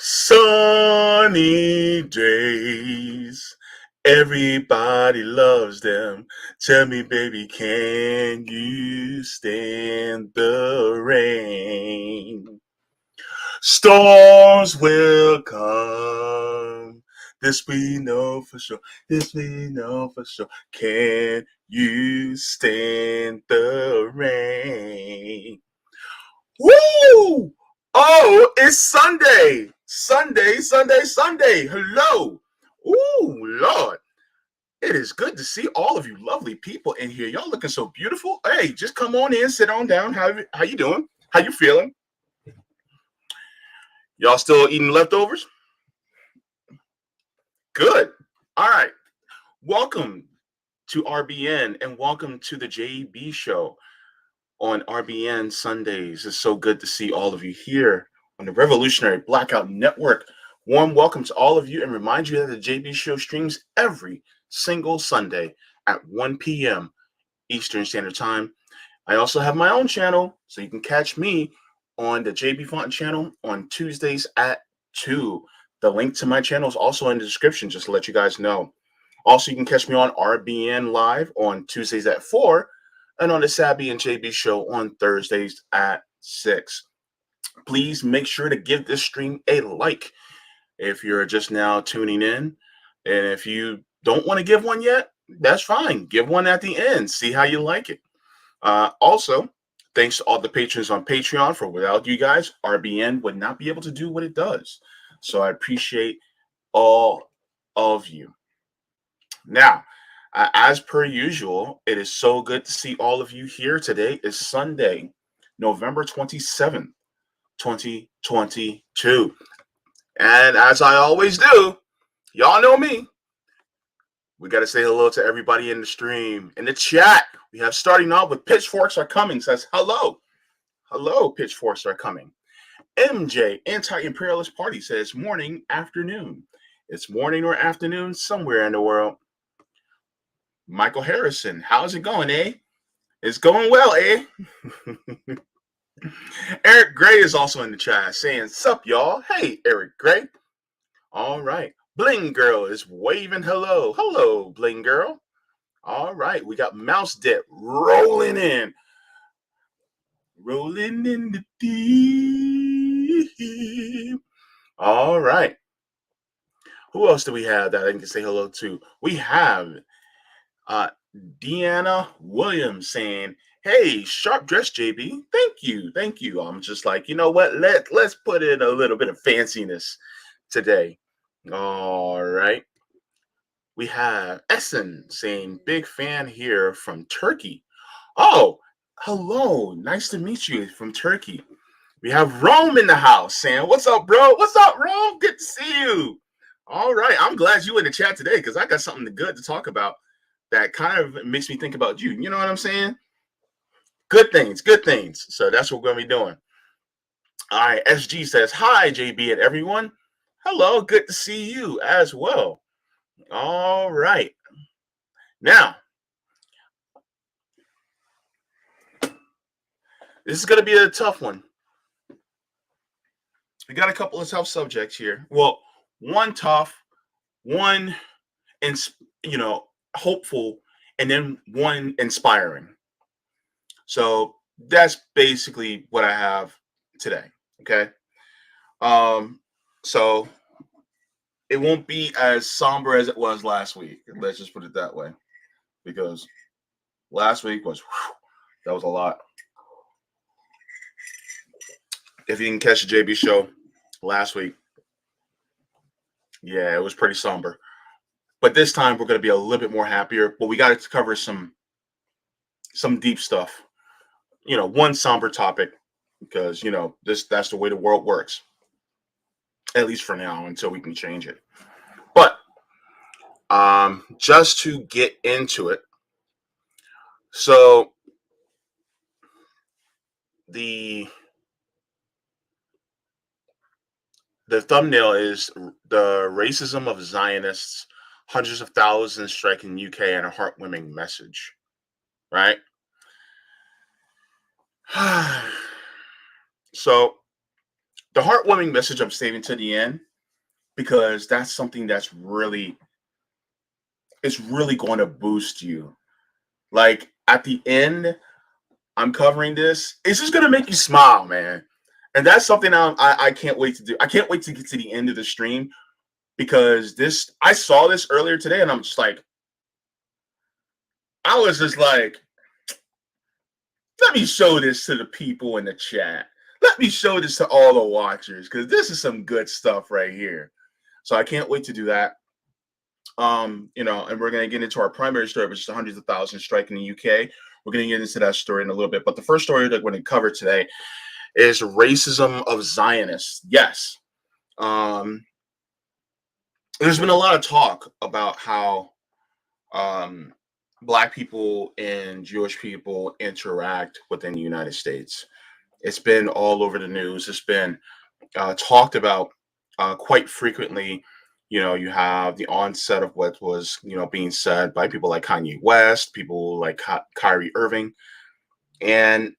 Sunny days. Everybody loves them. Tell me, baby, can you stand the rain? Storms will come. This we know for sure. This we know for sure. Can you stand the rain? Woo! Oh, it's Sunday. Sunday. Hello. Ooh, Lord. It is good to see all of you lovely people in here. Y'all looking so beautiful. Hey, just come on in, sit on down. How you doing? How you feeling? Y'all still eating leftovers? Good. All right. Welcome to RBN and welcome to the JB show on RBN Sundays. It's so good to see all of you here on the Revolutionary Blackout Network. Warm welcome to all of you and remind you that the JB show streams every single Sunday at 1 p.m. Eastern Standard Time. I also have my own channel, so you can catch me on the Jaybefaunt channel on Tuesdays at 2. The link to my channel is also in the description, just to let you guys know. Also, you can catch me on RBN Live on Tuesdays at 4 and on the Sabby and JB show on Thursdays at 6. Please make sure to give this stream a like if you're just now tuning in. And if you don't want to give one yet, that's fine. Give one at the end. See how you like it. Also, thanks to all the patrons on Patreon. For without you guys, RBN would not be able to do what it does. So I appreciate all of you. Now, as per usual, it is so good to see all of you here. Today is Sunday, November 27th, 2022. And as I always do, y'all know me. We got to say hello to everybody in the stream. In the chat, we have starting off with Pitchforks Are Coming. Says hello. Hello, Pitchforks Are Coming. MJ, Anti-Imperialist Party, says morning, afternoon. It's morning or afternoon somewhere in the world. Michael Harrison, how's it going, eh? It's going well, eh? Eric Gray is also in the chat saying, sup, y'all? Hey, Eric Gray. All right. Bling Girl is waving hello. Hello, Bling Girl. All right. We got Mouse Debt rolling in. Rolling in the deep. All right. Who else do we have that I can say hello to? We have Deanna Williams saying, hey, sharp dress, JB. Thank you. I'm just like, you know what? Let's put in a little bit of fanciness today. All right. We have Essen saying, big fan here from Turkey. Oh, hello. Nice to meet you from Turkey. We have Rome in the house saying, what's up, bro? What's up, Rome? Good to see you. All right. I'm glad you in the chat today because I got something good to talk about that kind of makes me think about you. You know what I'm saying? Good things. So that's what we're going to be doing. All right. SG says, hi, JB and everyone. Hello. Good to see you as well. All right. Now, this is going to be a tough one. We got a couple of tough subjects here. Well, one tough, one, hopeful, and then one inspiring. So that's basically what I have today. Okay. So it won't be as somber as it was last week. Let's just put it that way, because last week that was a lot. If you didn't catch the JB show last week, yeah, it was pretty somber. But this time we're going to be a little bit more happier. But we got to cover some deep stuff. One somber topic, because that's the way the world works. At least for now, until we can change it. But just to get into it, so the thumbnail is the racism of Zionists, hundreds of thousands striking UK, and a heartwarming message, right? So The heartwarming message I'm saving to the end because that's something that's really it's really going to boost you. Like at the end, I'm covering this. It's just going to make you smile, man. And that's something I can't wait to do. I can't wait to get to the end of the stream because this I saw this earlier today and I was just like, let me show this to the people in the chat. Let me show this to all the watchers because this is some good stuff right here. So I can't wait to do that. And we're going to get into our primary story, which is the hundreds of thousands striking the UK. We're going to get into that story in a little bit. But the first story that we're going to cover today is racism of Zionists. Yes. There's been a lot of talk about how Black people and Jewish people interact within the United States. It's been all over the news. It's been talked about quite frequently. You have the onset of what was, being said by people like Kanye West, people like Kyrie Irving. And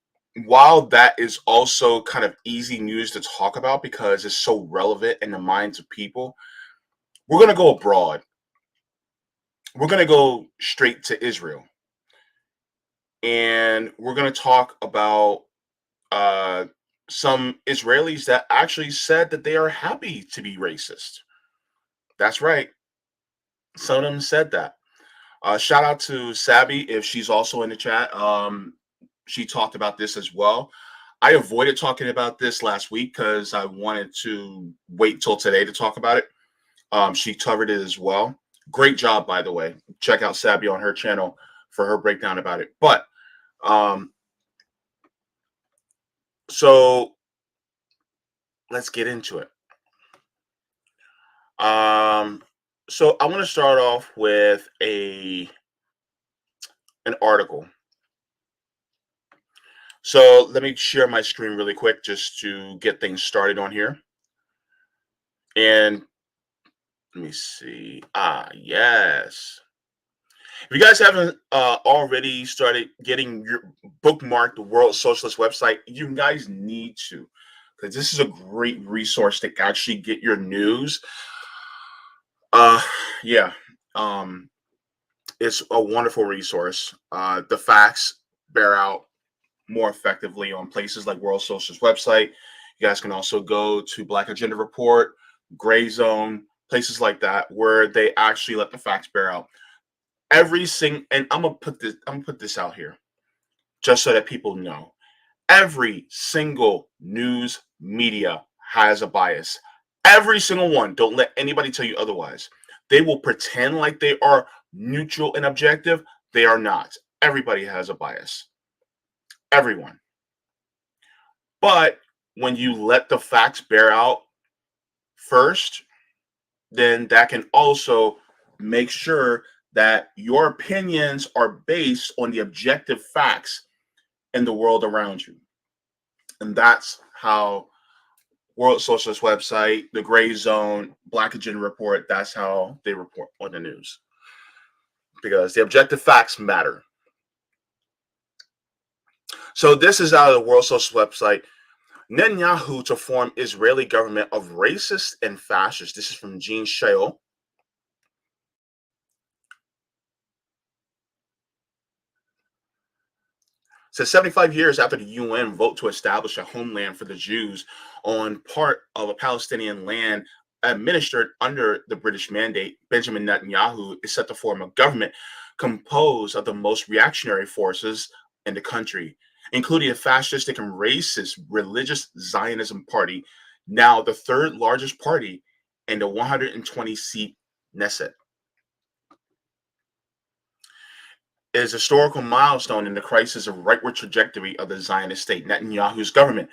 while that is also kind of easy news to talk about because it's so relevant in the minds of people, we're going to go abroad. We're going to go straight to Israel. And we're going to talk about uh, some Israelis that actually said that they are happy to be racist. That's right. Some of them said that. Shout out to Sabby if she's also in the chat. She talked about this as well. I avoided talking about this last week because I wanted to wait till today to talk about it. She covered it as well. Great job, by the way. Check out Sabby on her channel for her breakdown about it. But so let's get into it. So I want to start off with an article. So let me share my screen really quick just to get things started on here. And let me see. Yes. If you guys haven't already started getting your bookmarked the World Socialist website, you guys need to, because this is a great resource to actually get your news. Yeah. It's a wonderful resource. The facts bear out more effectively on places like World Socialist website. You guys can also go to Black Agenda Report, Gray Zone, places like that where they actually let the facts bear out. And I'm gonna put this out here just so that people know. Every single news media has a bias. Every single one. Don't let anybody tell you otherwise. They will pretend like they are neutral and objective. They are not. Everybody has a bias. Everyone. But when you let the facts bear out first, then that can also make sure that your opinions are based on the objective facts in the world around you. And that's how World Socialist website, the Gray Zone, Black Agenda Report, that's how they report on the news. Because the objective facts matter. So this is out of the World Socialist website. Netanyahu to form Israeli government of racists and fascists. This is from Gene Shail. Says 75 years after the UN vote to establish a homeland for the Jews on part of a Palestinian land administered under the British mandate, Benjamin Netanyahu is set to form a government composed of the most reactionary forces in the country, including a fascistic and racist religious Zionism party, now the third largest party in the 120-seat Knesset. Is a historical milestone in the crisis of rightward trajectory of the Zionist state. Netanyahu's government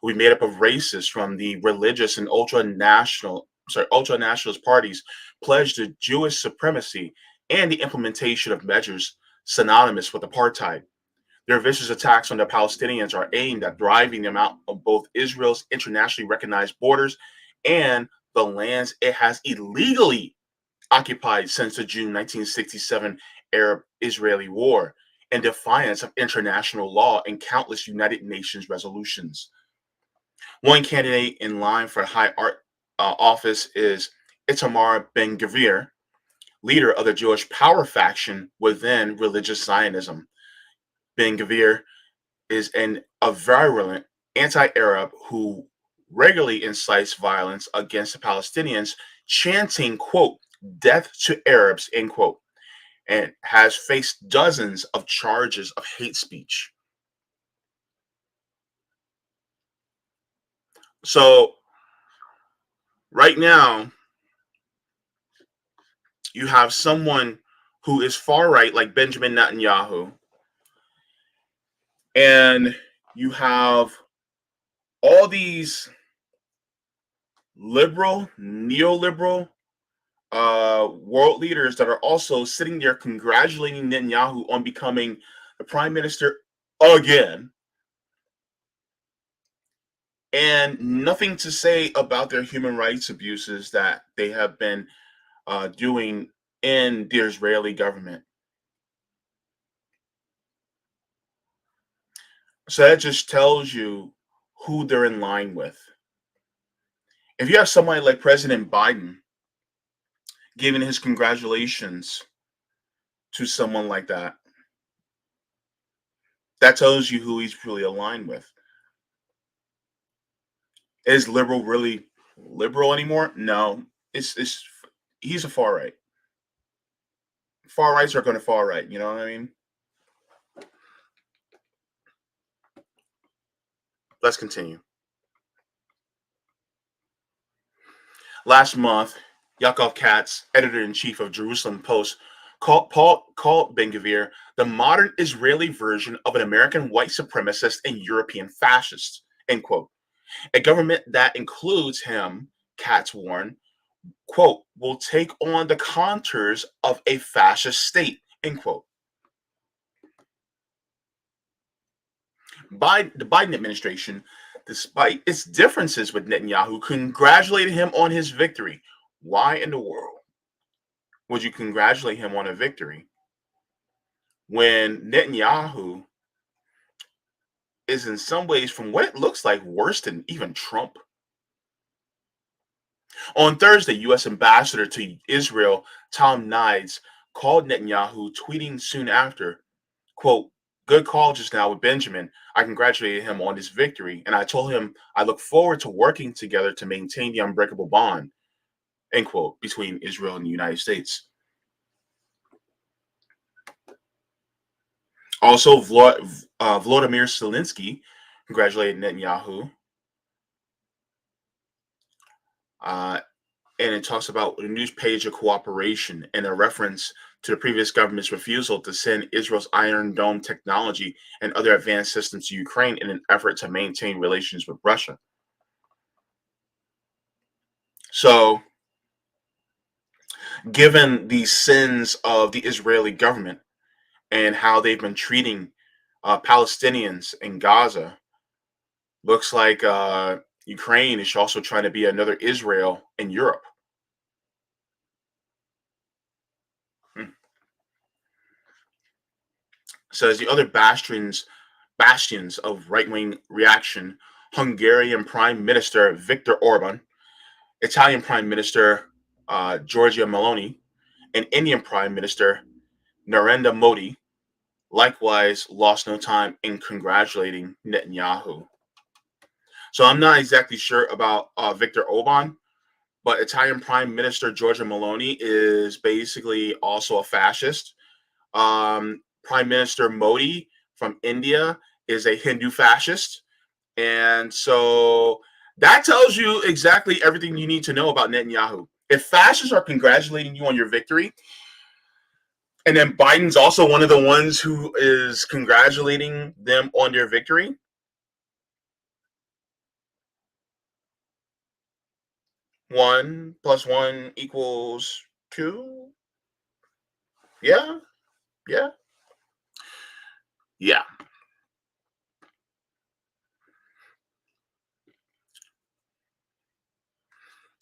will be made up of racists from the religious and ultra-nationalist parties pledged to Jewish supremacy and the implementation of measures synonymous with apartheid. Their vicious attacks on the Palestinians are aimed at driving them out of both Israel's internationally recognized borders and the lands it has illegally occupied since the June 1967 Arab-Israeli War, in defiance of international law and countless United Nations resolutions. One candidate in line for high art office is Itamar Ben Gvir, leader of the Jewish power faction within religious Zionism. Ben Gvir is a virulent anti-Arab who regularly incites violence against the Palestinians, chanting, quote, death to Arabs, end quote, and has faced dozens of charges of hate speech. So right now, you have someone who is far right, like Benjamin Netanyahu, and you have all these liberal, neoliberal world leaders that are also sitting there congratulating Netanyahu on becoming the prime minister again, and nothing to say about their human rights abuses that they have been doing in the Israeli government. So that just tells you who they're in line with. If you have somebody like President Biden giving his congratulations to someone like that, that tells you who he's really aligned with. Is liberal really liberal anymore? No, it's he's a far right. Far rights are going to far right. You know what I mean? Let's continue. Last month, Yaakov Katz, editor in chief of Jerusalem Post, called Ben Gvir the modern Israeli version of an American white supremacist and European fascist. End quote. A government that includes him, Katz warned, quote, will take on the contours of a fascist state, end quote. The Biden administration, despite its differences with Netanyahu, congratulated him on his victory. Why in the world would you congratulate him on a victory when Netanyahu is in some ways, from what it looks like, worse than even Trump? On Thursday, U.S. Ambassador to Israel Tom Nides called Netanyahu, tweeting soon after, quote, good call just now with Benjamin. I congratulated him on his victory, and I told him I look forward to working together to maintain the unbreakable bond, end quote, between Israel and the United States. Also, Volodymyr Zelensky congratulated Netanyahu. And it talks about the news page of cooperation and a reference to the previous government's refusal to send Israel's Iron Dome technology and other advanced systems to Ukraine in an effort to maintain relations with Russia. So, given the sins of the Israeli government and how they've been treating Palestinians in Gaza, looks like Ukraine is also trying to be another Israel in Europe. Hmm. So, as the other bastions of right-wing reaction, Hungarian Prime Minister Viktor Orban, Italian Prime Minister Giorgia Meloni, and Indian Prime Minister Narendra Modi likewise lost no time in congratulating Netanyahu. So I'm not exactly sure about Viktor Orban, but Italian Prime Minister Giorgia Meloni is basically also a fascist. Prime Minister Modi from India is a Hindu fascist. And so that tells you exactly everything you need to know about Netanyahu. If fascists are congratulating you on your victory, and then Biden's also one of the ones who is congratulating them on their victory, 1 + 1 = 2. Yeah, yeah, yeah.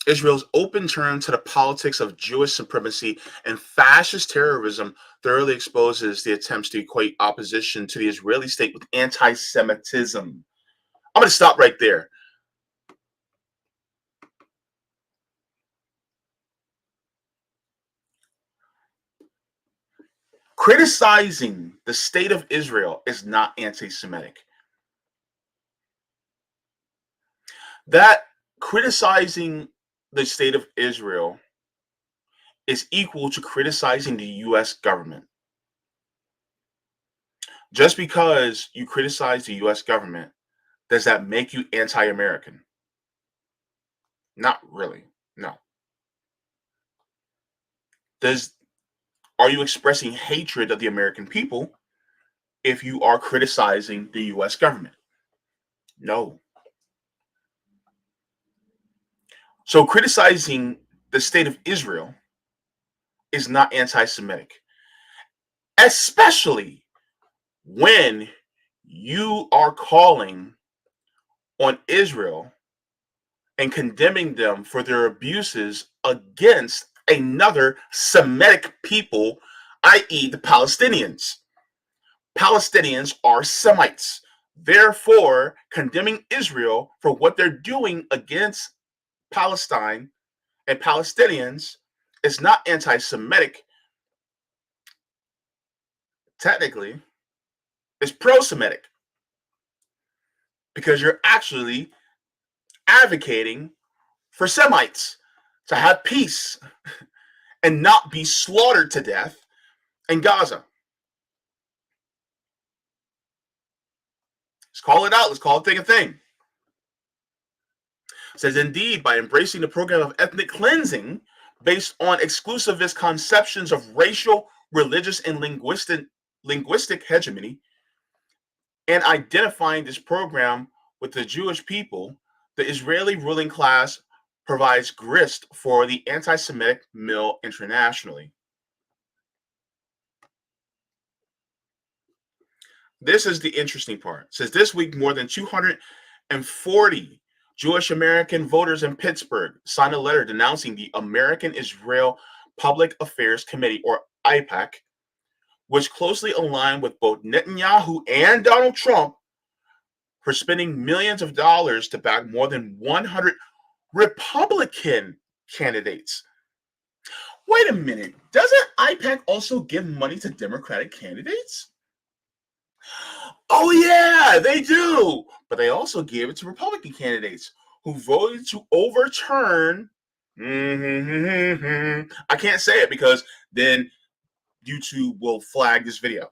Israel's open turn to the politics of Jewish supremacy and fascist terrorism thoroughly exposes the attempts to equate opposition to the Israeli state with anti Semitism. I'm going to stop right there. Criticizing the state of Israel is not anti-Semitic. That criticizing the state of Israel is equal to criticizing the US government. Just because you criticize the US government, does that make you anti-American? Not really. No. Does Are you expressing hatred of the American people if you are criticizing the US government? No. So criticizing the state of Israel is not anti-Semitic, especially when you are calling on Israel and condemning them for their abuses against another Semitic people, i.e., the Palestinians. Palestinians are Semites. Therefore, condemning Israel for what they're doing against Palestine and Palestinians is not anti Semitic. Technically, it's pro Semitic because you're actually advocating for Semites to have peace and not be slaughtered to death in Gaza. Let's call it out. Let's call it a thing. It says, indeed, by embracing the program of ethnic cleansing based on exclusivist conceptions of racial, religious, and linguistic hegemony, and identifying this program with the Jewish people, the Israeli ruling class provides grist for the anti-Semitic mill internationally. This is the interesting part. It says this week, more than 240 Jewish American voters in Pittsburgh signed a letter denouncing the American Israel Public Affairs Committee, or AIPAC, which closely aligned with both Netanyahu and Donald Trump for spending millions of dollars to back more than 100 Republican candidates. Wait a minute. Doesn't AIPAC also give money to Democratic candidates? Oh, yeah, they do. But they also gave it to Republican candidates who voted to overturn. I can't say it because then YouTube will flag this video,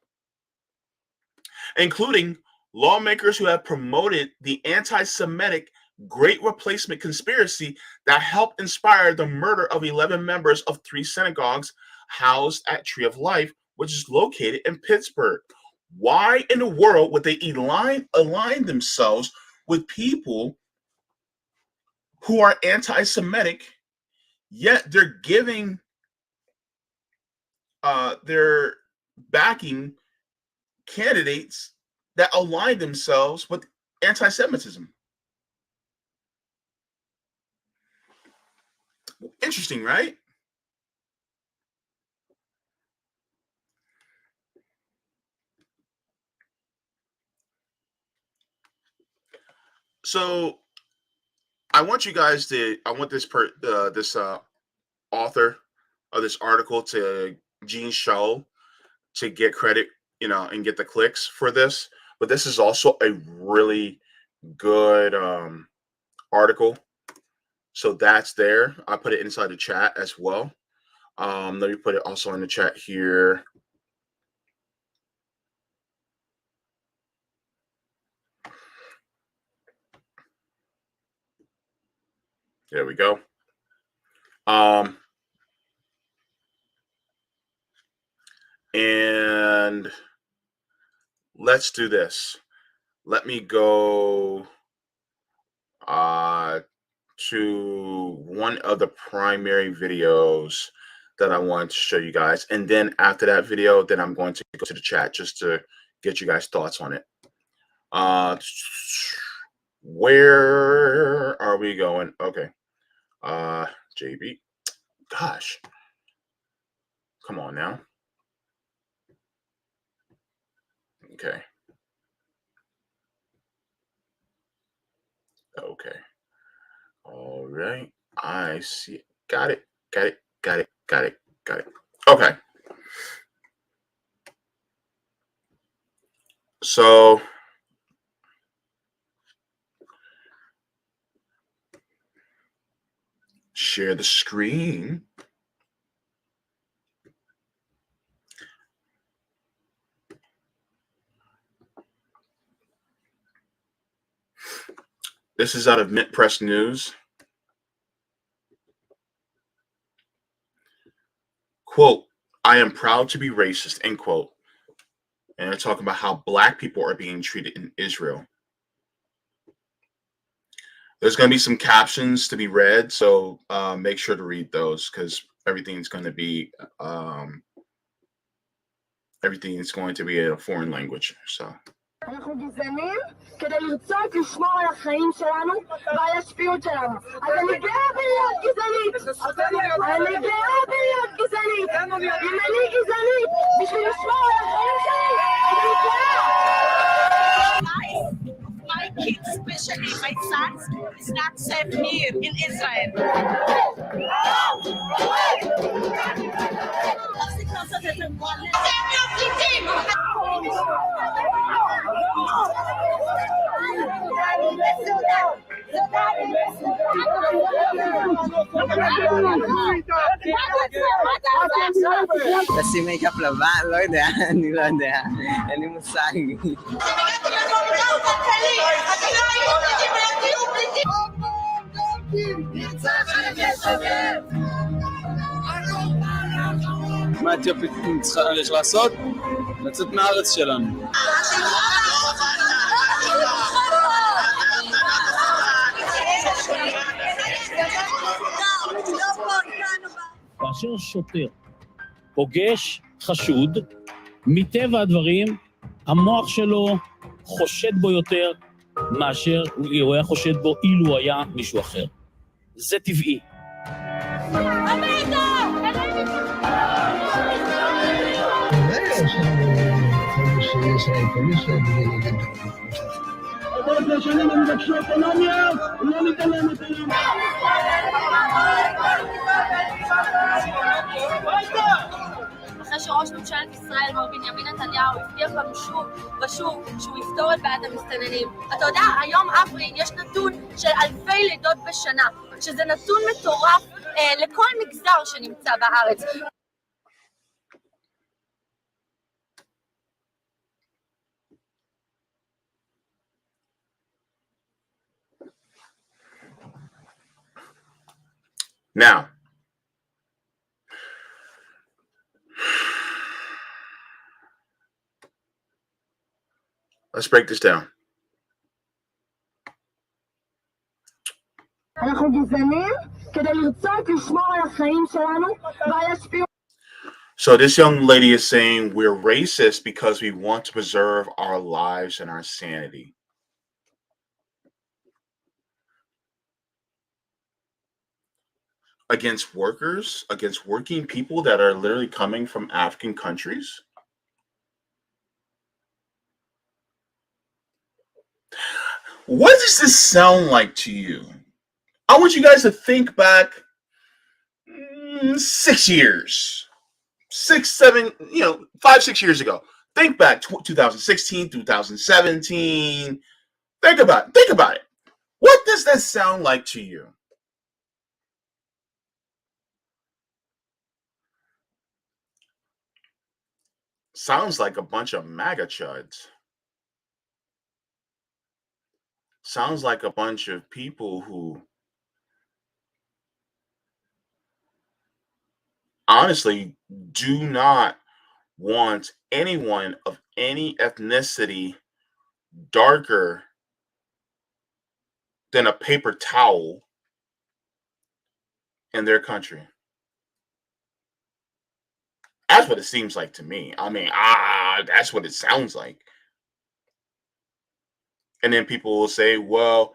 including lawmakers who have promoted the anti Semitic Great Replacement conspiracy that helped inspire the murder of 11 members of 3 synagogues housed at Tree of Life, which is located in Pittsburgh. Why in the world would they align themselves with people who are anti Semitic, yet they're backing candidates that align themselves with anti Semitism? Interesting, right? So I want you guys to. I want this author of this article, to Gene Shaw, to get credit, and get the clicks for this. But this is also a really good article. So that's there. I put it inside the chat as well. Let me put it also in the chat here. There we go. And let's do this. Let me go to one of the primary videos that I wanted to show you guys. And then after that video, then I'm going to go to the chat just to get you guys' thoughts on it. Where are we going? Okay. JB. Gosh. Come on now. Okay. Okay. All right. I see it. Got it. Got it. Got it. Got it. Got it. Okay. So share the screen. This is out of Mint Press News. Quote, I am proud to be racist, end quote. And they're talking about how black people are being treated in Israel. There's going to be some captions to be read, so make sure to read those because everything's going to be in a foreign language. So. אנחנו גזענים כדי לרצות לשמור על החיים שלנו ועל השפיות שלנו. אז אני גאה בלהיות גזענית! אני גאה בלהיות גזענית! אם אני גזענית בשביל לשמור על החיים שלי, אז אני גאה! My kids, especially my sons, is not safe here in Israel. לשים מייקאפ לבן? לא יודע, אני לא יודע, אין לי מושג. מה אתיופית צריך לעשות? לצאת מהארץ שלנו. כאשר שוטר פוגש חשוד, מטבע הדברים, המוח שלו חושד בו יותר מאשר הוא היה חושד בו אילו היה מישהו אחר. זה טבעי. אחרי שראש ממשלת ישראל מר בנימין נתניהו הבטיח לנו שוב ושוב שהוא יפתור את בעיית המסתננים. אתה יודע, היום אברי יש נתון של 2,000 לידות בשנה, שזה נתון מטורף לכל מגזר שנמצא בארץ. Now, let's break this down. אנחנו גזענים כדי לרצות לשמור על החיים שלנו ועל השפיות. So this young lady is saying we're racist because we want to preserve our lives and our sanity. Against workers, against working people that are literally coming from African countries. What does this sound like to you? I want you guys to think back 6 years, 6, 7, 5, 6 years ago. Think back 2016, 2017. Think about it. What does that sound like to you? Sounds like a bunch of MAGA chuds. Sounds like a bunch of people who honestly do not want anyone of any ethnicity darker than a paper towel in their country. That's what it seems like to me. I mean, that's what it sounds like. And then people will say, well,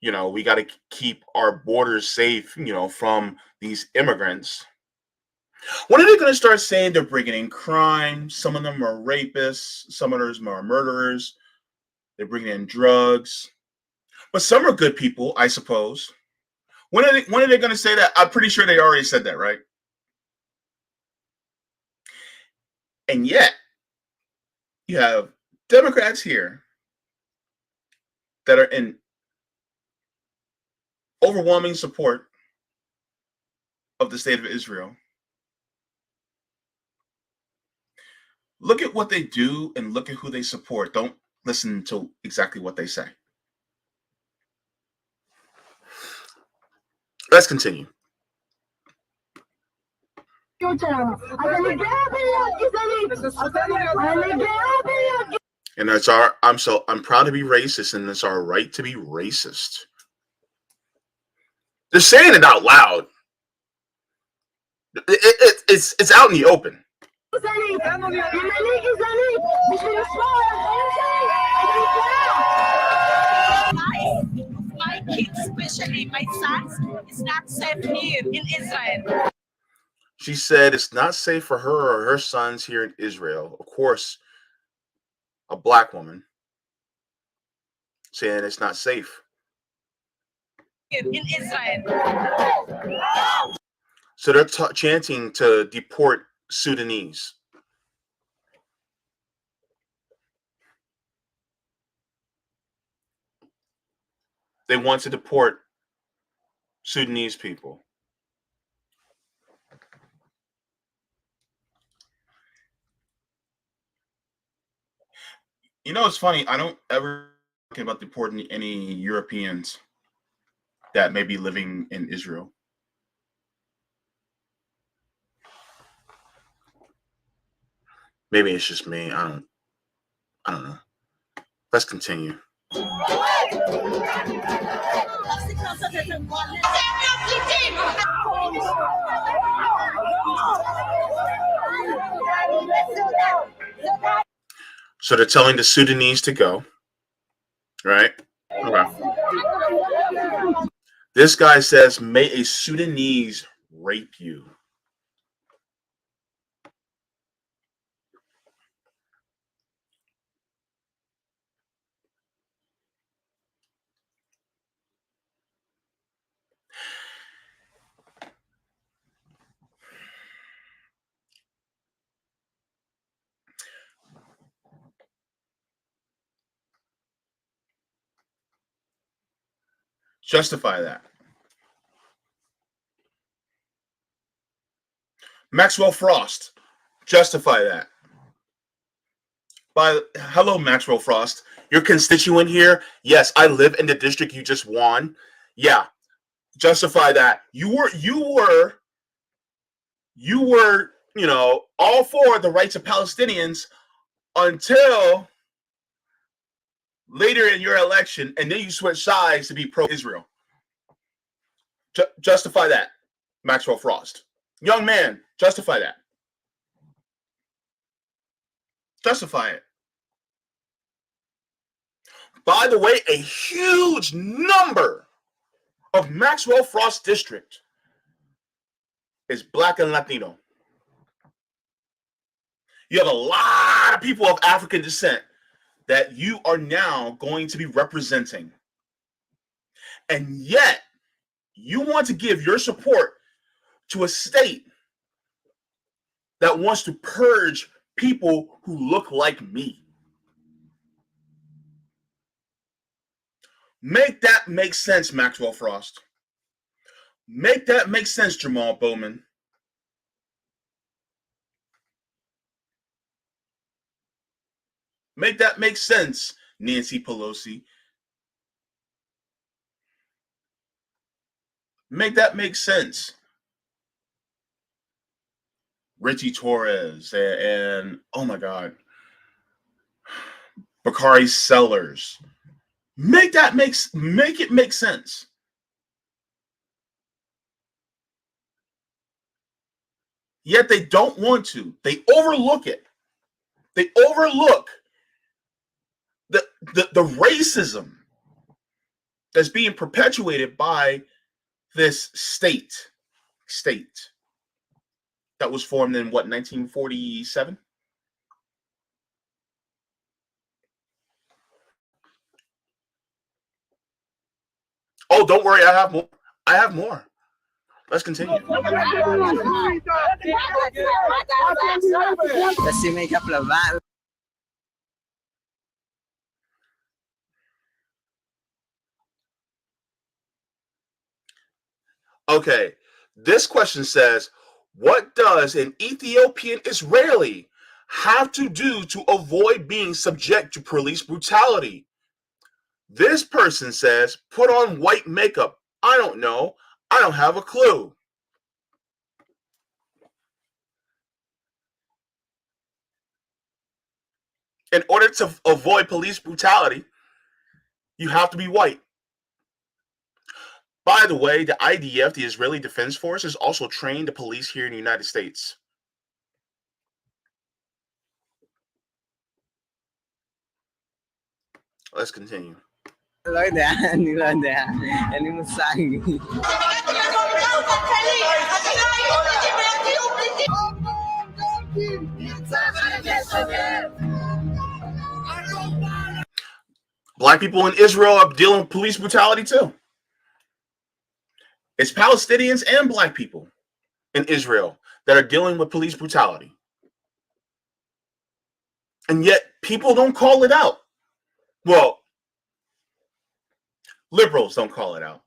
we got to keep our borders safe, from these immigrants. When are they going to start saying they're bringing in crime? Some of them are rapists. Some of them are murderers. They're bringing in drugs. But some are good people, I suppose. When are they going to say that? I'm pretty sure they already said that, right? And yet, you have Democrats here that are in overwhelming support of the state of Israel, look at what they do and look at who they support. Don't listen to exactly what they say. Let's continue. And that's I'm proud to be racist, and it's our right to be racist. They're saying it out loud. It's out in the open. My kids, especially my sons, is not safe here in Israel. She said it's not safe for her or her sons here in Israel. Of course, a black woman saying it's not safe In Israel. So they're chanting to deport Sudanese. They want to deport Sudanese people. You know, it's funny. I don't ever talk about deporting any Europeans that may be living in Israel. Maybe it's just me. I don't know. Let's continue. So they're telling the Sudanese to go, right? Okay. This guy says, may a Sudanese rape you. Justify that. Maxwell Frost, justify that. Hello, Maxwell Frost. Your constituent here? Yes, I live in the district you just won. Yeah, justify that. You were, you know, all for the rights of Palestinians until later in your election, and then you switch sides to be pro-Israel. Justify that, Maxwell Frost. Young man, justify that. Justify it. By the way, a huge number of Maxwell Frost district is Black and Latino. You have a lot of people of African descent that you are now going to be representing. And yet, you want to give your support to a state that wants to purge people who look like me. Make that make sense, Maxwell Frost. Make that make sense, Jamal Bowman. Make that make sense, Nancy Pelosi. Make that make sense, Richie Torres and oh my God, Bakari Sellers. Make it make sense. Yet they don't want to. They overlook it. They overlook the racism that's being perpetuated by this state that was formed in what, 1947? Oh, don't worry, I have more. Let's continue. Kasi may kaplaban. Okay, this question says, what does an Ethiopian Israeli have to do to avoid being subject to police brutality? This person says, put on white makeup. I don't know. I don't have a clue. In order to avoid police brutality, you have to be white. By the way, the IDF, the Israeli Defense Forces, also trained the police here in the United States. Let's continue. לא יודע, אני לא יודע, אין לי מושג. Black people in Israel are dealing with police brutality too. It's Palestinians and black people in Israel that are dealing with police brutality. And yet people don't call it out. Well, liberals don't call it out.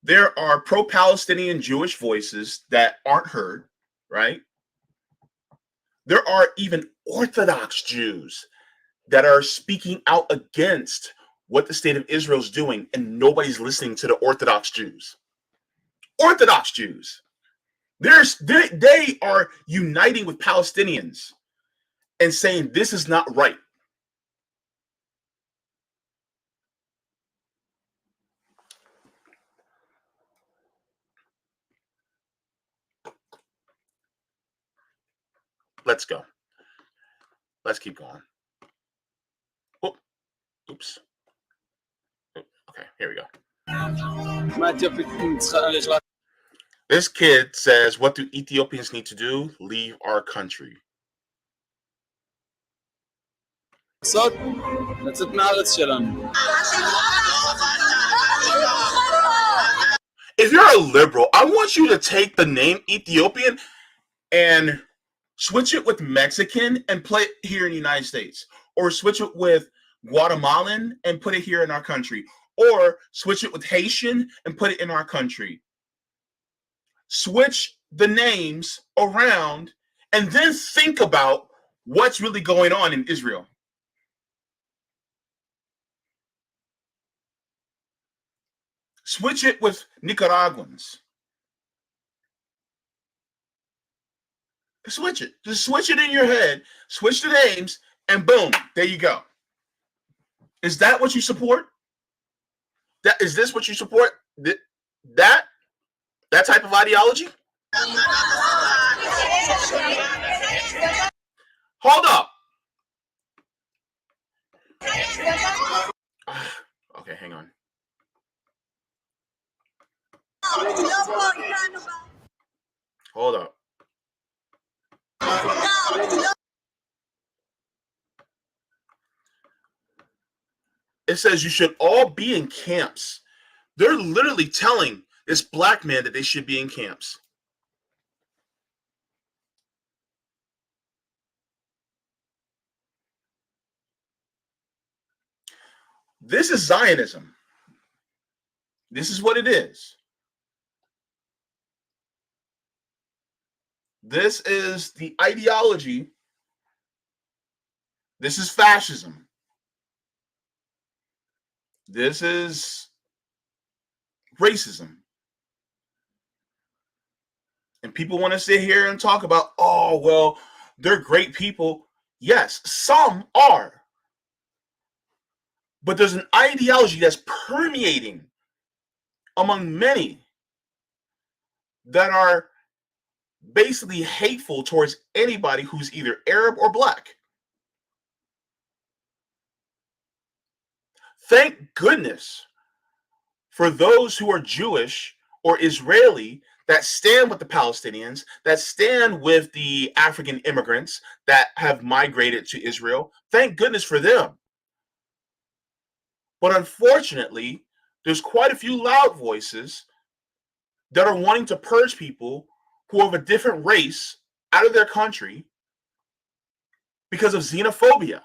There are pro-Palestinian Jewish voices that aren't heard, right? There are even Orthodox Jews that are speaking out against what the state of Israel is doing, and nobody's listening to the Orthodox Jews. Orthodox Jews. They are uniting with Palestinians and saying this is not right. Let's go. Let's keep going. Oh, oops. Okay, here we go. This kid says, what do Ethiopians need to do? Leave our country. לצאת מהארץ שלנו. If you're a liberal, I want you to take the name Ethiopian and switch it with Mexican and play it here in the United States, or switch it with Guatemalan and put it here in our country, or switch it with Haitian and put it in our country. Switch the names around and then think about what's really going on in Israel. Switch it with Nicaraguans. Switch it. Just switch it in your head. Switch the names, and boom, there you go. Is that what you support? Is this what you support? That type of ideology? Hold up. Okay, hang on. Hold up. It says you should all be in camps. They're literally telling this black man that they should be in camps. This is Zionism. This is what it is. This is the ideology. This is fascism. This is racism. And people want to sit here and talk about, oh, well, they're great people. Yes, some are. But there's an ideology that's permeating among many that are basically hateful towards anybody who's either Arab or black. Thank goodness for those who are Jewish or Israeli that stand with the Palestinians, that stand with the African immigrants that have migrated to Israel. Thank goodness for them. But unfortunately, there's quite a few loud voices that are wanting to purge people who have a different race out of their country because of xenophobia.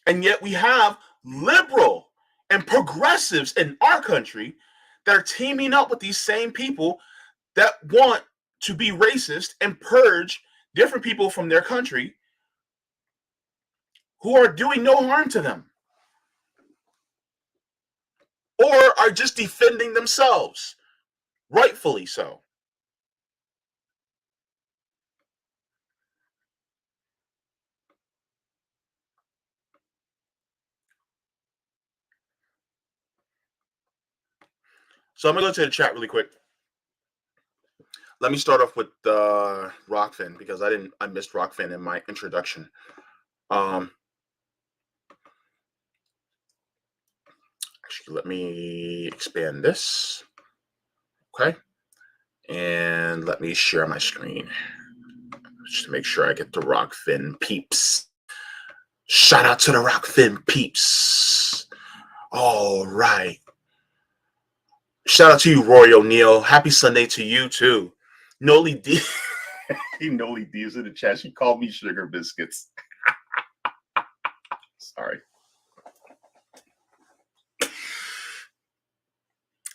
And yet we have liberal and progressives in our country that are teaming up with these same people that want to be racist and purge different people from their country who are doing no harm to them or are just defending themselves, rightfully so. So I'm gonna go to the chat really quick. Let me start off with Rockfin because I missed Rockfin in my introduction. Actually, let me expand this. Okay. And let me share my screen just to make sure I get the Rockfin peeps. Shout out to the Rockfin peeps. All right. Shout out to you, Roy O'Neill. Happy Sunday to you, too. Noli D. Noli D is in the chat. She called me sugar biscuits. Sorry.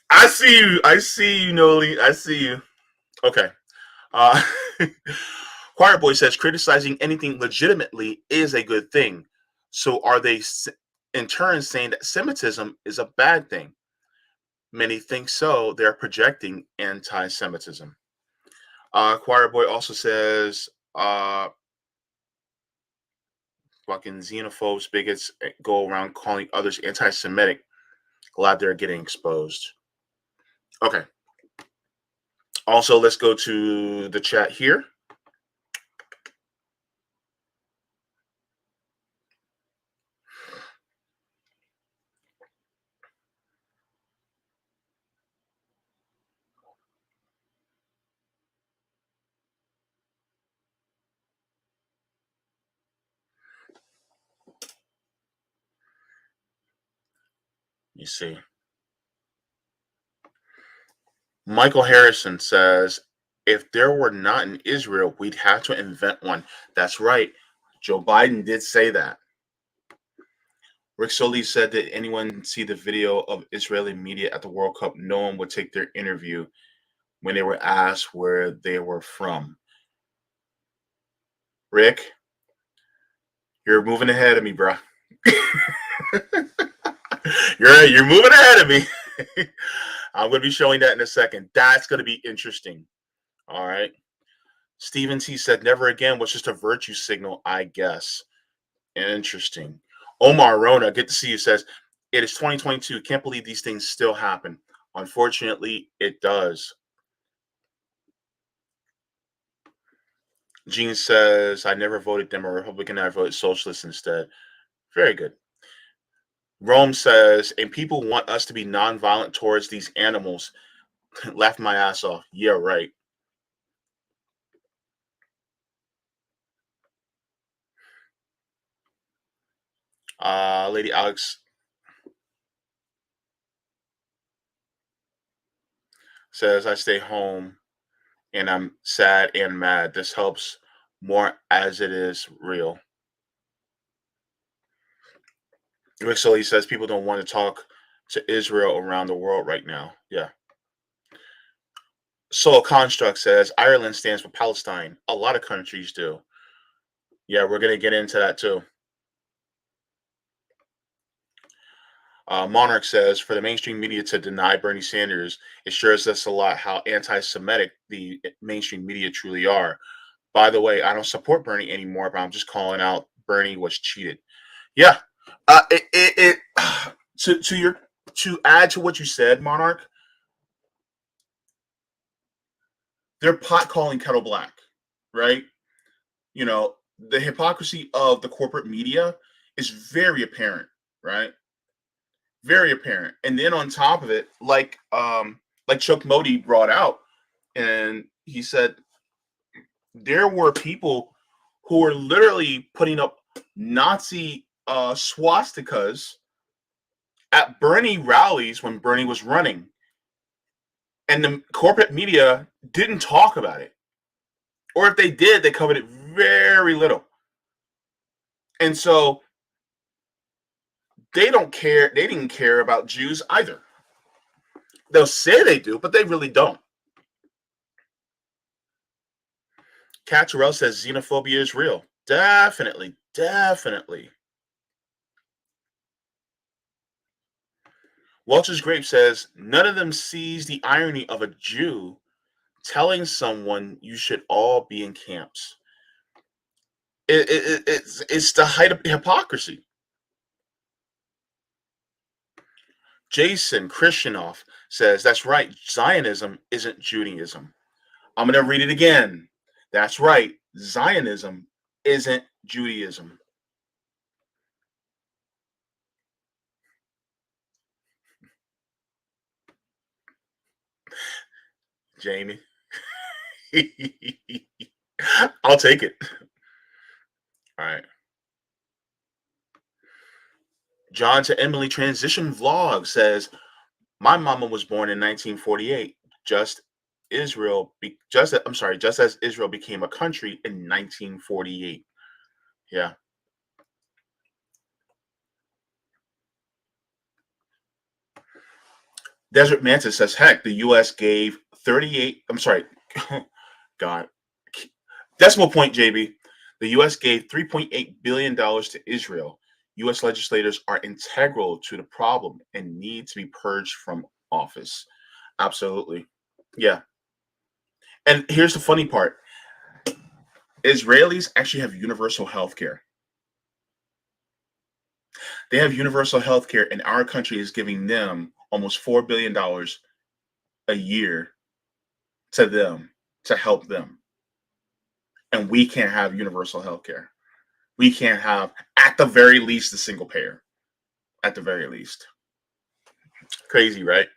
I see you, Noli. I see you. Okay. Choir Boy says criticizing anything legitimately is a good thing. So are they in turn saying that Semitism is a bad thing? Many think so. They're projecting anti-Semitism. Choir Boy also says fucking xenophobes, bigots go around calling others anti-Semitic. Glad they're getting exposed. Okay. Also, let's go to the chat here. You see. Michael Harrison says, if there were not in Israel, we'd have to invent one. That's right. Joe Biden did say that. Rick Solis said that anyone see the video of Israeli media at the World Cup, no one would take their interview when they were asked where they were from. Rick, you're moving ahead of me, bro. You're moving ahead of me. I'm going to be showing that in a second. That's going to be interesting. All right. Steven T said, never again was just a virtue signal, I guess. Interesting. Omar Rona, good to see you, says, it is 2022. Can't believe these things still happen. Unfortunately, it does. Gene says, I never voted Democrat or Republican. I voted Socialist instead. Very good. Rome says, and people want us to be nonviolent towards these animals. Laughed my ass off. Yeah, right. Lady Alex says, I stay home and I'm sad and mad. This helps more as it is real. Rick Sully says people don't want to talk to Israel around the world right now. Yeah. Soul Construct says Ireland stands for Palestine. A lot of countries do. Yeah, we're going to get into that too. Monarch says, for the mainstream media to deny Bernie Sanders, it shows us a lot how anti-Semitic the mainstream media truly are. By the way, I don't support Bernie anymore, but I'm just calling out Bernie was cheated. Yeah. To add to what you said, Monarch, they're pot calling kettle black, right? You know, the hypocrisy of the corporate media is very apparent, right? Very apparent. And then on top of it, like Chuck Modi brought out, and he said there were people who were literally putting up Nazi swastikas at Bernie rallies when Bernie was running. And the corporate media didn't talk about it. Or if they did, they covered it very little. And so they don't care. They didn't care about Jews either. They'll say they do, but they really don't. Cat Terrell says xenophobia is real. Definitely, definitely. Welch's Grape says none of them sees the irony of a Jew telling someone you should all be in camps. It's the height of hypocrisy. Jason Christianoff says that's right. Zionism isn't Judaism. I'm going to read it again. That's right. Zionism isn't Judaism. Jamie. I'll take it. All right. John to Emily Transition Vlog says, my mama was born in 1948, just as Israel became a country in 1948. Yeah. Desert Mantis says, heck, the U.S. gave 38, God. Decimal point, JB. The U.S. gave $3.8 billion to Israel. U.S. legislators are integral to the problem and need to be purged from office. Absolutely. Yeah. And here's the funny part. Israelis actually have universal health care. They have universal health care, and our country is giving them almost $4 billion a year to them to help them. And we can't have universal health care. We can't have, at the very least, a single payer. At the very least. Crazy, right?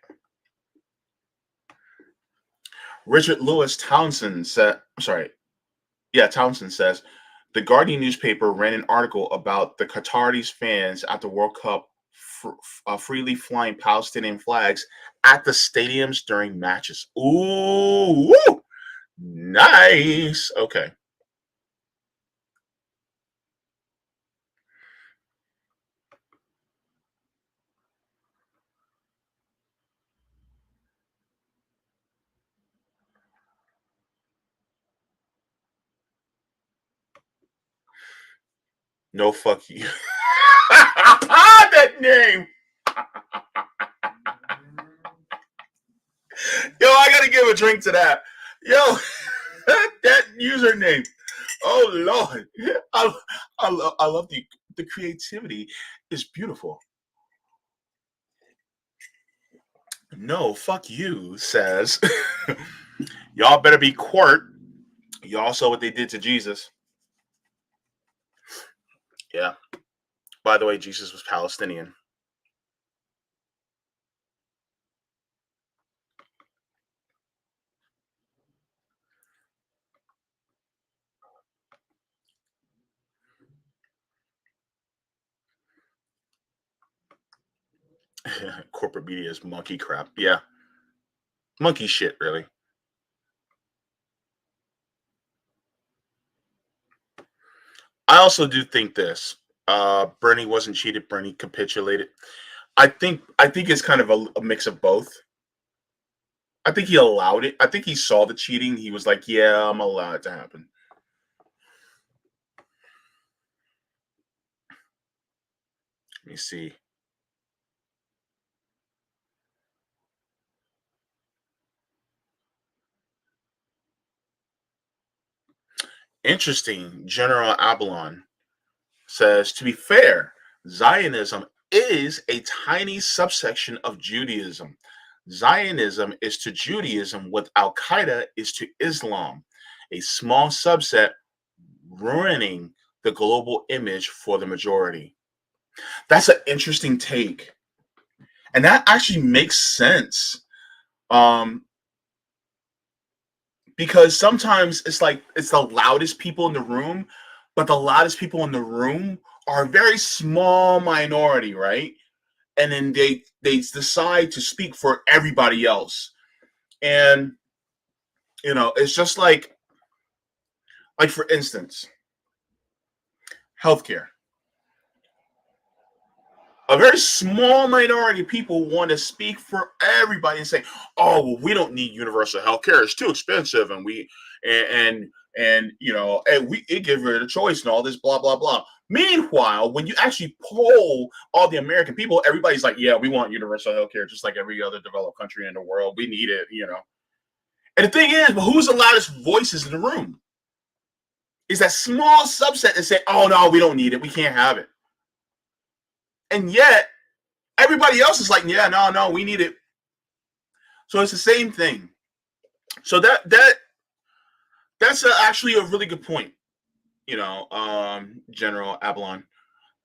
Richard Lewis Townsend said, Townsend says, the Guardian newspaper ran an article about the Qataris fans at the World Cup freely flying Palestinian flags at the stadiums during matches. Ooh, woo, nice. Okay. No, fuck you. That name. Yo, I gotta give a drink to that. Yo, that username. Oh Lord, I love the creativity. Is beautiful. No, fuck you, says. Y'all better be court. Y'all saw what they did to Jesus. Yeah. By the way, Jesus was Palestinian. Corporate media is monkey crap. Yeah. Monkey shit, really. I also do think this. Bernie wasn't cheated. Bernie capitulated. I think it's kind of a mix of both. I think he allowed it. I think he saw the cheating. He was like, yeah, I'm allowed it to happen. Let me see. Interesting. General Abalon says, to be fair, Zionism is a tiny subsection of Judaism. Zionism is to Judaism what Al Qaeda is to Islam, a small subset ruining the global image for the majority. That's an interesting take. And that actually makes sense. Because sometimes it's like it's the loudest people in the room, but the loudest people in the room are a very small minority, right? And then they decide to speak for everybody else. And it's just like for instance, healthcare. a very small minority of people want to speak for everybody and say, "Oh, well, we don't need universal health care; it's too expensive, and it gives you the choice and all this blah blah blah." Meanwhile, when you actually poll all the American people, everybody's like, "Yeah, we want universal health care, just like every other developed country in the world. We need it." And the thing is, but who's the loudest voices in the room? Is that small subset that say, "Oh no, we don't need it. We can't have it." And yet, everybody else is like, "Yeah, no, we need it." So it's the same thing. So that's actually a really good point, General Abalon,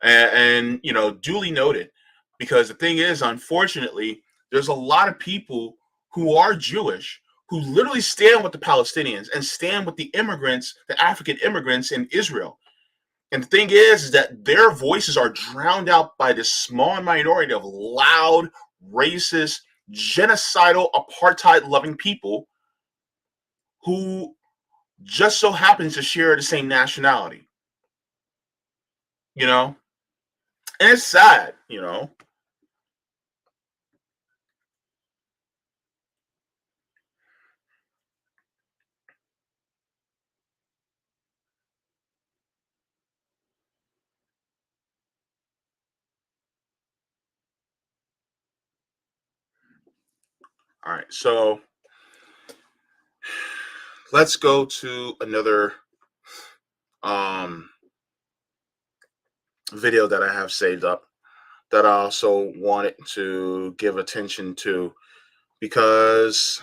and duly noted. Because the thing is, unfortunately, there's a lot of people who are Jewish who literally stand with the Palestinians and stand with the immigrants, the African immigrants in Israel. And the thing is that their voices are drowned out by this small minority of loud, racist, genocidal, apartheid-loving people who just so happens to share the same nationality, And it's sad. All right, so let's go to another video that I have saved up that I also wanted to give attention to because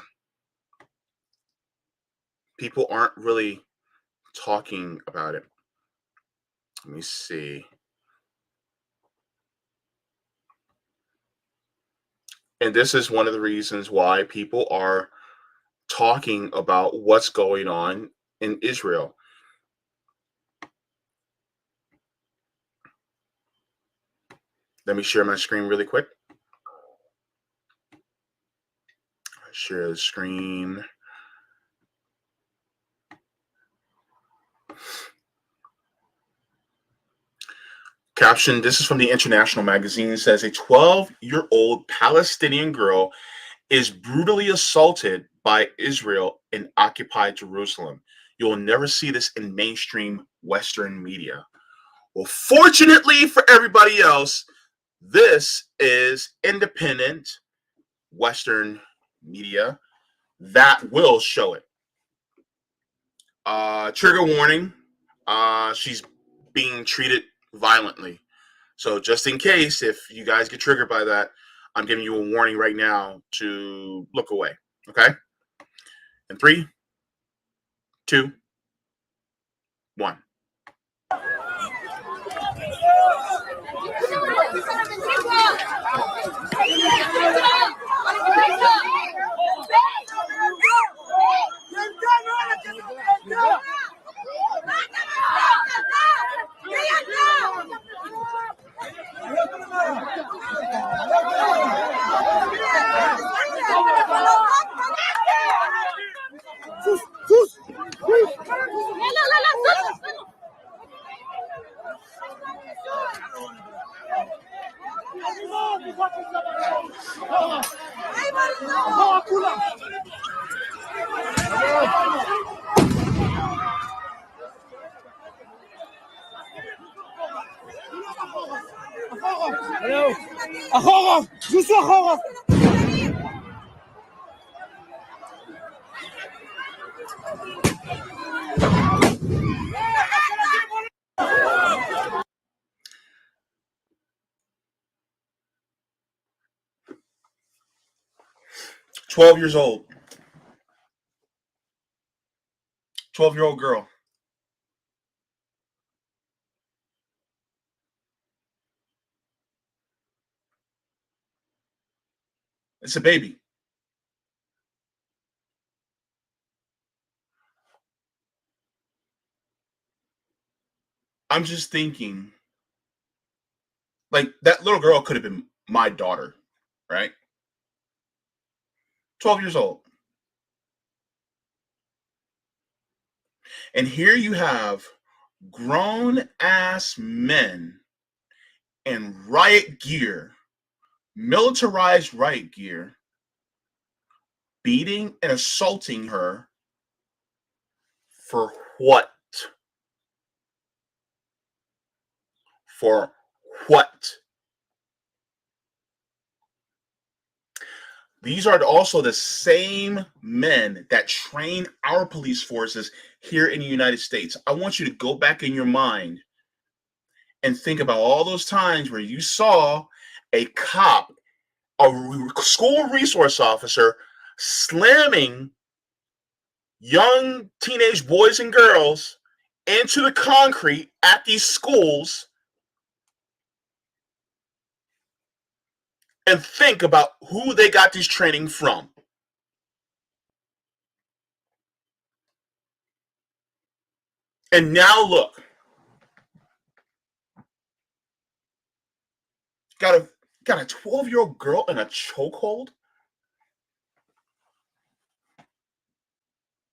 people aren't really talking about it. Let me see. And this is one of the reasons why people are talking about what's going on in Israel. Let me share my screen really quick. Share the screen. Caption, this is from the International magazine. It says a 12-year-old Palestinian girl is brutally assaulted by Israel in occupied Jerusalem. You'll never see this in mainstream Western media. Well, fortunately for everybody else, this is independent Western media that will show it. Trigger warning. She's being treated violently. So just in case, if you guys get triggered by that, I'm giving you a warning right now to look away. Okay? In 3, 2, 1. אחורה! זוזו אחורה! "12 years old. 12-year-old girl. It's a baby. I'm just thinking, like, that little girl could have been my daughter, right? 12 years old. And here you have grown ass men in riot gear, militarized riot gear, beating and assaulting her for what? For what? These are also the same men that train our police forces here in the United States. I want you to go back in your mind and think about all those times where you saw a cop, a school resource officer, slamming young teenage boys and girls into the concrete at these schools, and think about who they got this training from. And now look, got a 12-year-old girl in a chokehold.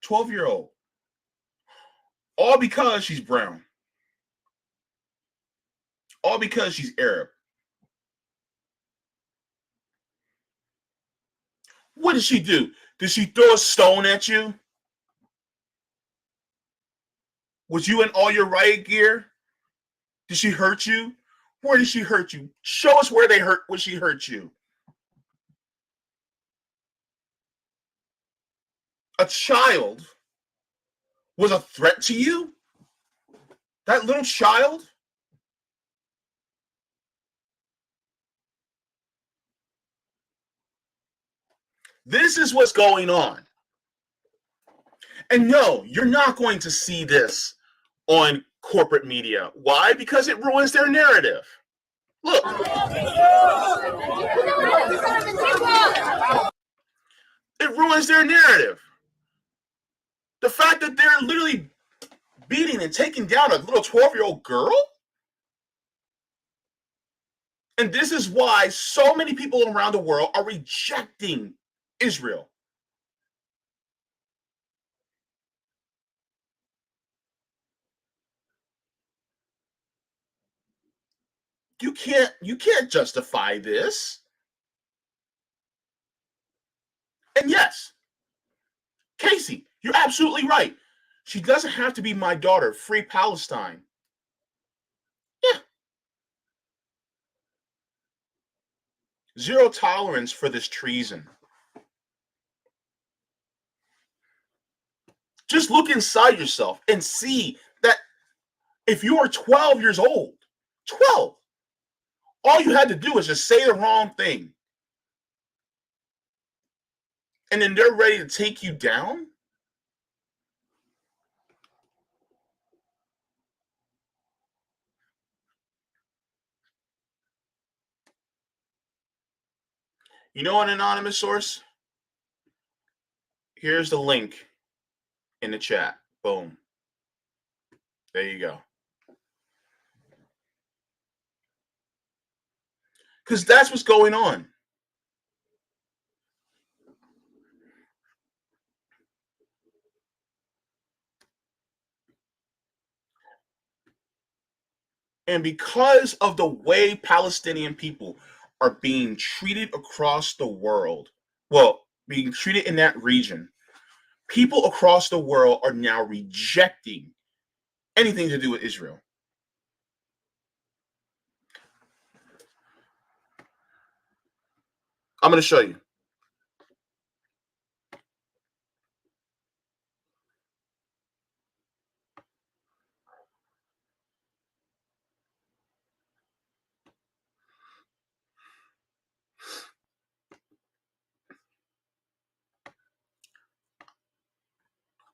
12-year-old. All because she's brown. All because she's Arab. What did she do? Did she throw a stone at you? Was you in all your riot gear? Did she hurt you? Where did she hurt you? Show us where she hurt you. A child was a threat to you? That little child? This is what's going on. And no, you're not going to see this on corporate media. Why? Because it ruins their narrative. Look. It ruins their narrative. The fact that they're literally beating and taking down a little 12-year-old girl? And this is why so many people around the world are rejecting Israel. You can't justify this. And yes, Casey, you're absolutely right. She doesn't have to be my daughter. Free Palestine. Yeah. Zero tolerance for this treason. Just look inside yourself and see that if you are 12 years old, 12, all you had to do is just say the wrong thing. And then they're ready to take you down? You know an anonymous source? Here's the link in the chat. Boom. There you go. Because that's what's going on. And because of the way Palestinian people are being treated across the world, well, being treated in that region, people across the world are now rejecting anything to do with Israel. I'm going to show you.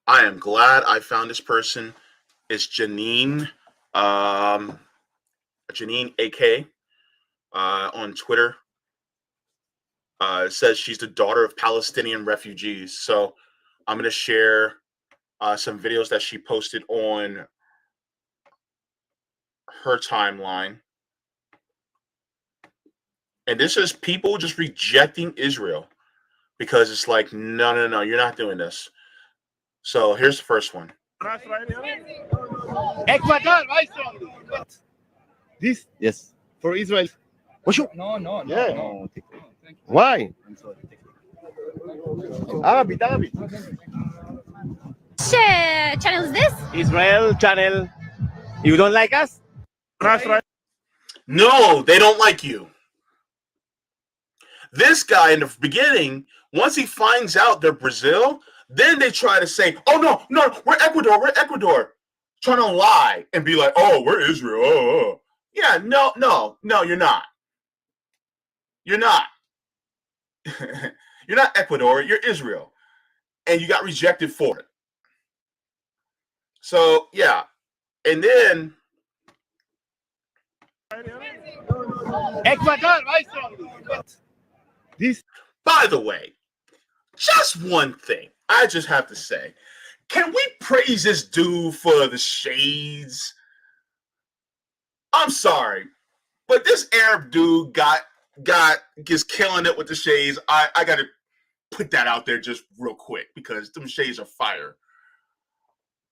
I am glad I found this person. It's Janine, Janine AK on Twitter. It says she's the daughter of Palestinian refugees. So I'm going to share some videos that she posted on her timeline. And this is people just rejecting Israel because it's like, no, you're not doing this. So here's the first one. This? Yes. for Israel. What you? No, no, Yeah. no. Why? Arabic. channel is this? Israel channel. You don't like us? No, they don't like you. This guy in the beginning, once he finds out they're Brazil, then they try to say, "Oh no, we're Ecuador," trying to lie and be like, "Oh, we're Israel." Oh. Yeah, no, you're not. You're not. You're not Ecuador. You're Israel, and you got rejected for it. So yeah, and then Ecuador, this. by the way, just one thing I just have to say. Can we praise this dude for the shades? I'm sorry, but this Arab dude gets killing it with the shades. I got to put that out there just real quick because them shades are fire.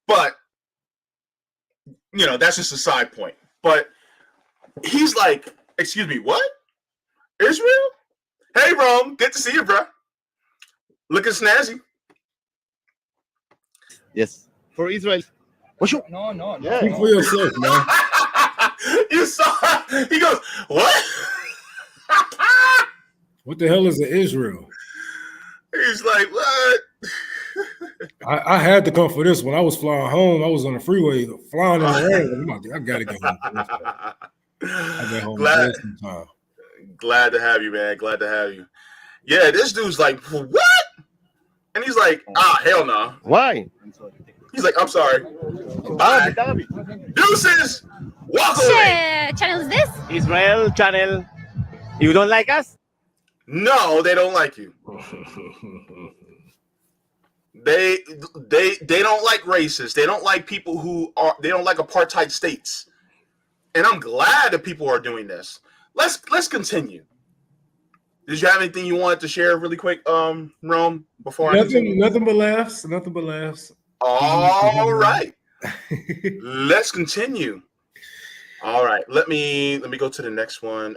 But that's just a side point. But he's like, excuse me, what? Israel? Hey, Rome, good to see you, bro. Looking snazzy. Yes. For Israel. What you? No, no, no. Yeah. Speak for yourself, man. You saw? He goes, what? What the hell is an Israel? He's like, what? I had to come for this when I was flying home. I was on the freeway flying in the rain. I gotta get home. I got home sometime. Glad to have you, man. Glad to have you. Yeah, this dude's like, what? And he's like, hell no. Why? He's like, I'm sorry. Bye. Deuces. Walk away. channel is this? Israel channel. You don't like us? No, they don't like you. They don't like racists. They don't like people they don't like apartheid states. And I'm glad that people are doing this. Let's continue. Did you have anything you wanted to share really quick, Rome, before Nothing but laughs. Nothing but laughs. All right. Let's continue. All right. Let me go to the next one.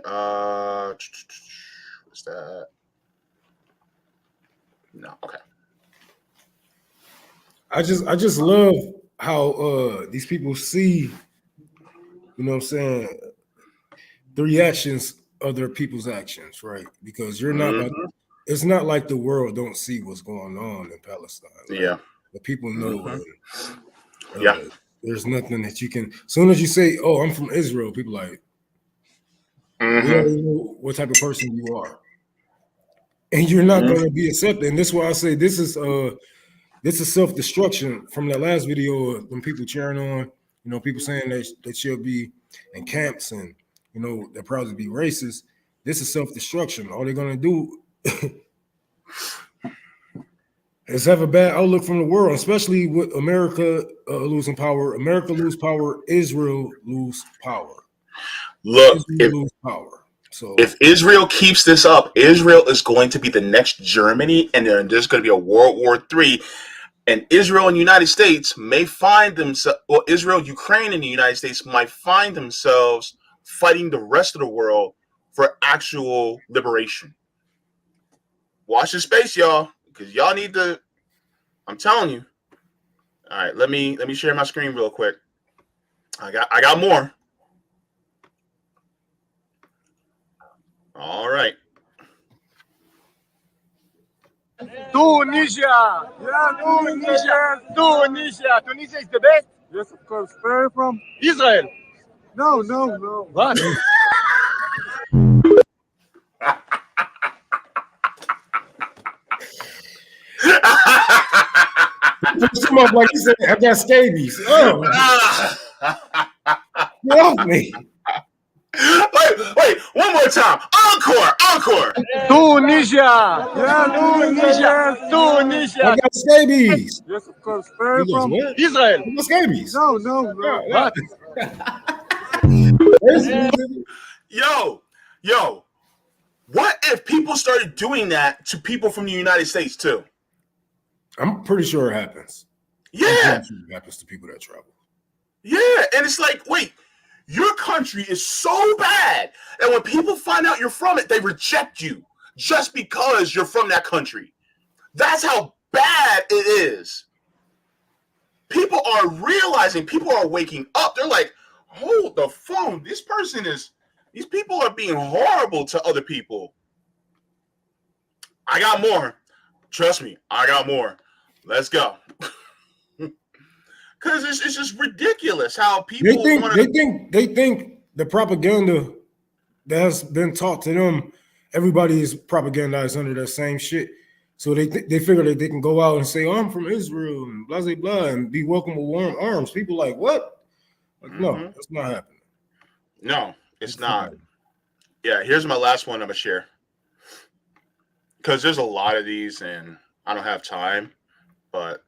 What's that? No, okay. I just love how these people see, you know what I'm saying, the reactions of their people's actions, right? Because you're not it's not like the world don't see what's going on in Palestine. Right? Yeah. The people know. Yeah. There's nothing that you can. As soon as you say, "Oh, I'm from Israel," people like, we already know what type of person you are, and you're not going to be accepted. And this is why I say this is self-destruction from that last video when people cheering on, people saying that she'll be in camps and they're proud to be racist. This is self-destruction. All they're going to do is have a bad outlook from the world, especially with America losing power. America lose power, Israel lose power. Look, lose power. So if Israel keeps this up, Israel is going to be the next Germany, and there's going to be a World War III. And Israel and the United States may find themselves, or Israel, Ukraine, and the United States might find themselves fighting the rest of the world for actual liberation. Watch your space, y'all, because y'all need to. I'm telling you. All right, let me share my screen real quick. I got more. All right. Tunisia. Yeah, Tunisia. Tunisia is the best. Yes, of course. Where are you from? Israel. No. What? like he said, I got scabies. Oh, get off me. Wait, one more time. Encore. Tunisia. Yeah, Tunisia. I got scabies. Yes, of course. Where are you from? What? Israel. I got scabies. No. What? Yo, what if people started doing that to people from the United States too? I'm pretty sure it happens. Yeah. I'm pretty sure it happens to people that travel. Yeah, and it's like, wait, Your country is so bad, and when people find out you're from it, they reject you just because you're from that country. That's how bad it is. People are realizing, people are waking up. They're like, hold the phone. These people are being horrible to other people. I got more. Trust me, I got more. Let's go. Because it's just ridiculous how people they think the propaganda that has been taught to them, everybody is propagandized under that same shit. So they figure that they can go out and say, "Oh, I'm from Israel," and blah blah blah, and be welcomed with warm arms. People like, what? Like, no, that's not happening. No, it's not. Yeah, here's my last one I'm gonna share. Because there's a lot of these, and I don't have time, but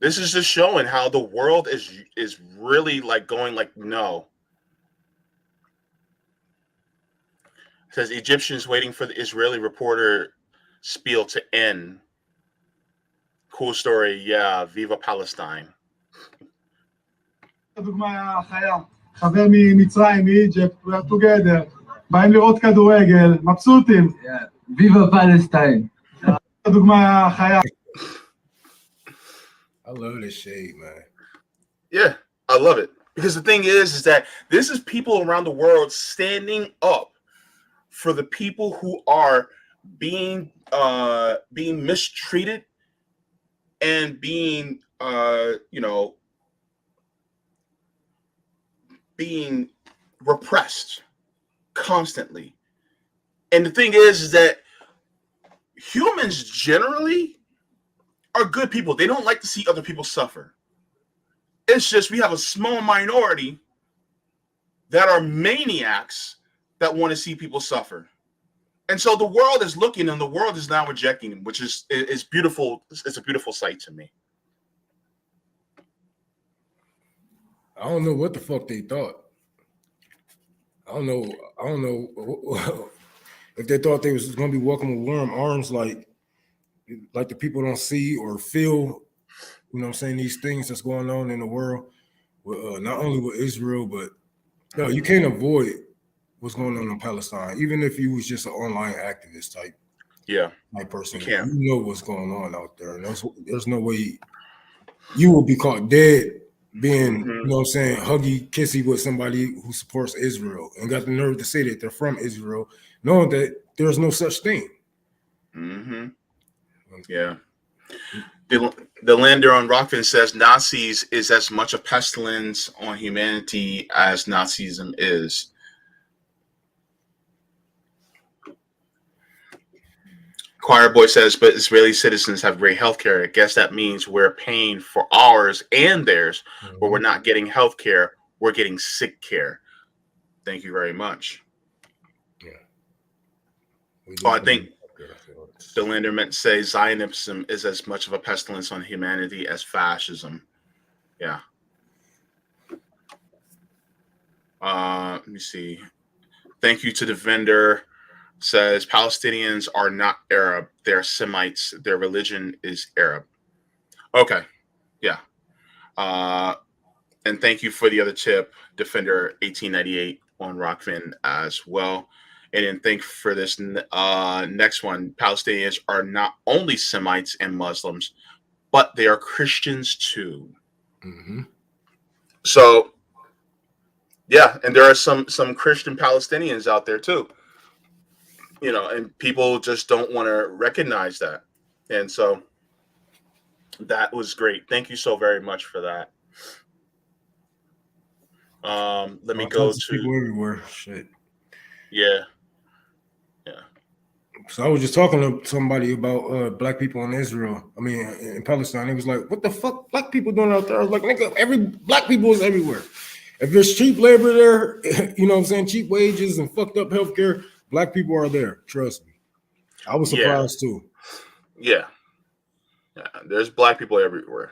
this is just showing how the world is really like going like, no. It says Egyptians waiting for the Israeli reporter spiel to end. Cool story, yeah. Viva Palestine. הדוגמה החיה, חבר ממצרים, מאיג'פט, we are together, באים לראות כדורגל, מבסוטים. Viva Palestine. הדוגמה החיה. I love this shade, man. Yeah, I love it. Because the thing is that this is people around the world standing up for the people who are being mistreated and being being repressed constantly. And the thing is that humans generally are good people. They don't like to see other people suffer. It's just we have a small minority that are maniacs that want to see people suffer. And so the world is looking, and the world is now rejecting them, which is beautiful. It's a beautiful sight to me. I don't know what the fuck they thought. I don't know if they thought they was going to be welcomed with warm arms, like the people don't see or feel, you know what I'm saying, these things that's going on in the world, not only with Israel, but no, you can't avoid what's going on in Palestine, even if you was just an online activist type person. You know what's going on out there, and there's no way you will be caught dead being, you know what I'm saying, huggy, kissy with somebody who supports Israel and got the nerve to say that they're from Israel, knowing that there's no such thing. Yeah. The lander on Rockfin says Nazis is as much a pestilence on humanity as Nazism is. Choir Boy says, but Israeli citizens have great health care. I guess that means we're paying for ours and theirs, but we're not getting health care. We're getting sick care. Thank you very much. Yeah. I think the lander meant to say Zionism is as much of a pestilence on humanity as fascism. Yeah. Let me see. Thank you to the vendor. Says Palestinians are not Arab. They're Semites. Their religion is Arab. Okay. Yeah. And thank you for the other tip, Defender 1898 on Rockfin as well. And then thank you for this next one. Palestinians are not only Semites and Muslims, but they are Christians too. So, yeah, and there are some Christian Palestinians out there too. You know, and people just don't want to recognize that. And so that was great. Thank you so very much for that. Let me go to people everywhere. Shit. Yeah. So I was just talking to somebody about black people in Israel. I mean, in Palestine. He was like, "What the fuck, black people doing out there?" I was like, "Nigga, every black people is everywhere. If there's cheap labor there, you know what I'm saying, cheap wages and fucked up healthcare, black people are there. Trust me." I was surprised too. Yeah. There's black people everywhere.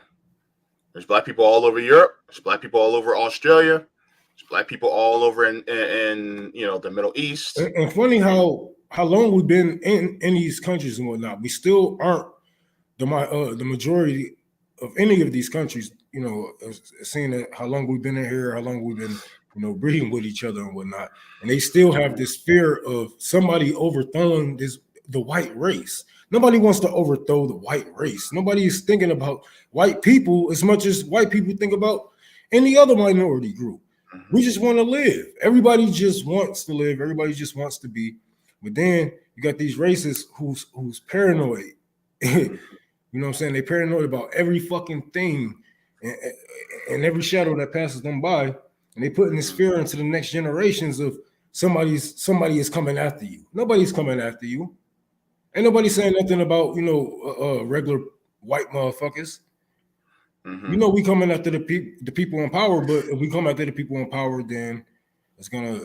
There's black people all over Europe. There's black people all over Australia. There's black people all over in you know, the Middle East. And funny how long we've been in these countries and whatnot. We still aren't the majority of any of these countries you know, seeing that how long we've been in here, how long we've been, you know, breeding with each other and whatnot, and they still have this fear of somebody overthrowing the white race. Nobody wants to overthrow the white race. Nobody is thinking about white people as much as white people think about any other minority group. We just want to live. Everybody just wants to live. Everybody just wants to be. But then you got these racists who's paranoid. You know what I'm saying? They're paranoid about every fucking thing and every shadow that passes them by. And they putting this fear into the next generations of somebody is coming after you. Nobody's coming after you. Ain't nobody saying nothing about, you know, regular white motherfuckers. You know, we coming after the people in power, but if we come after the people in power, then it's gonna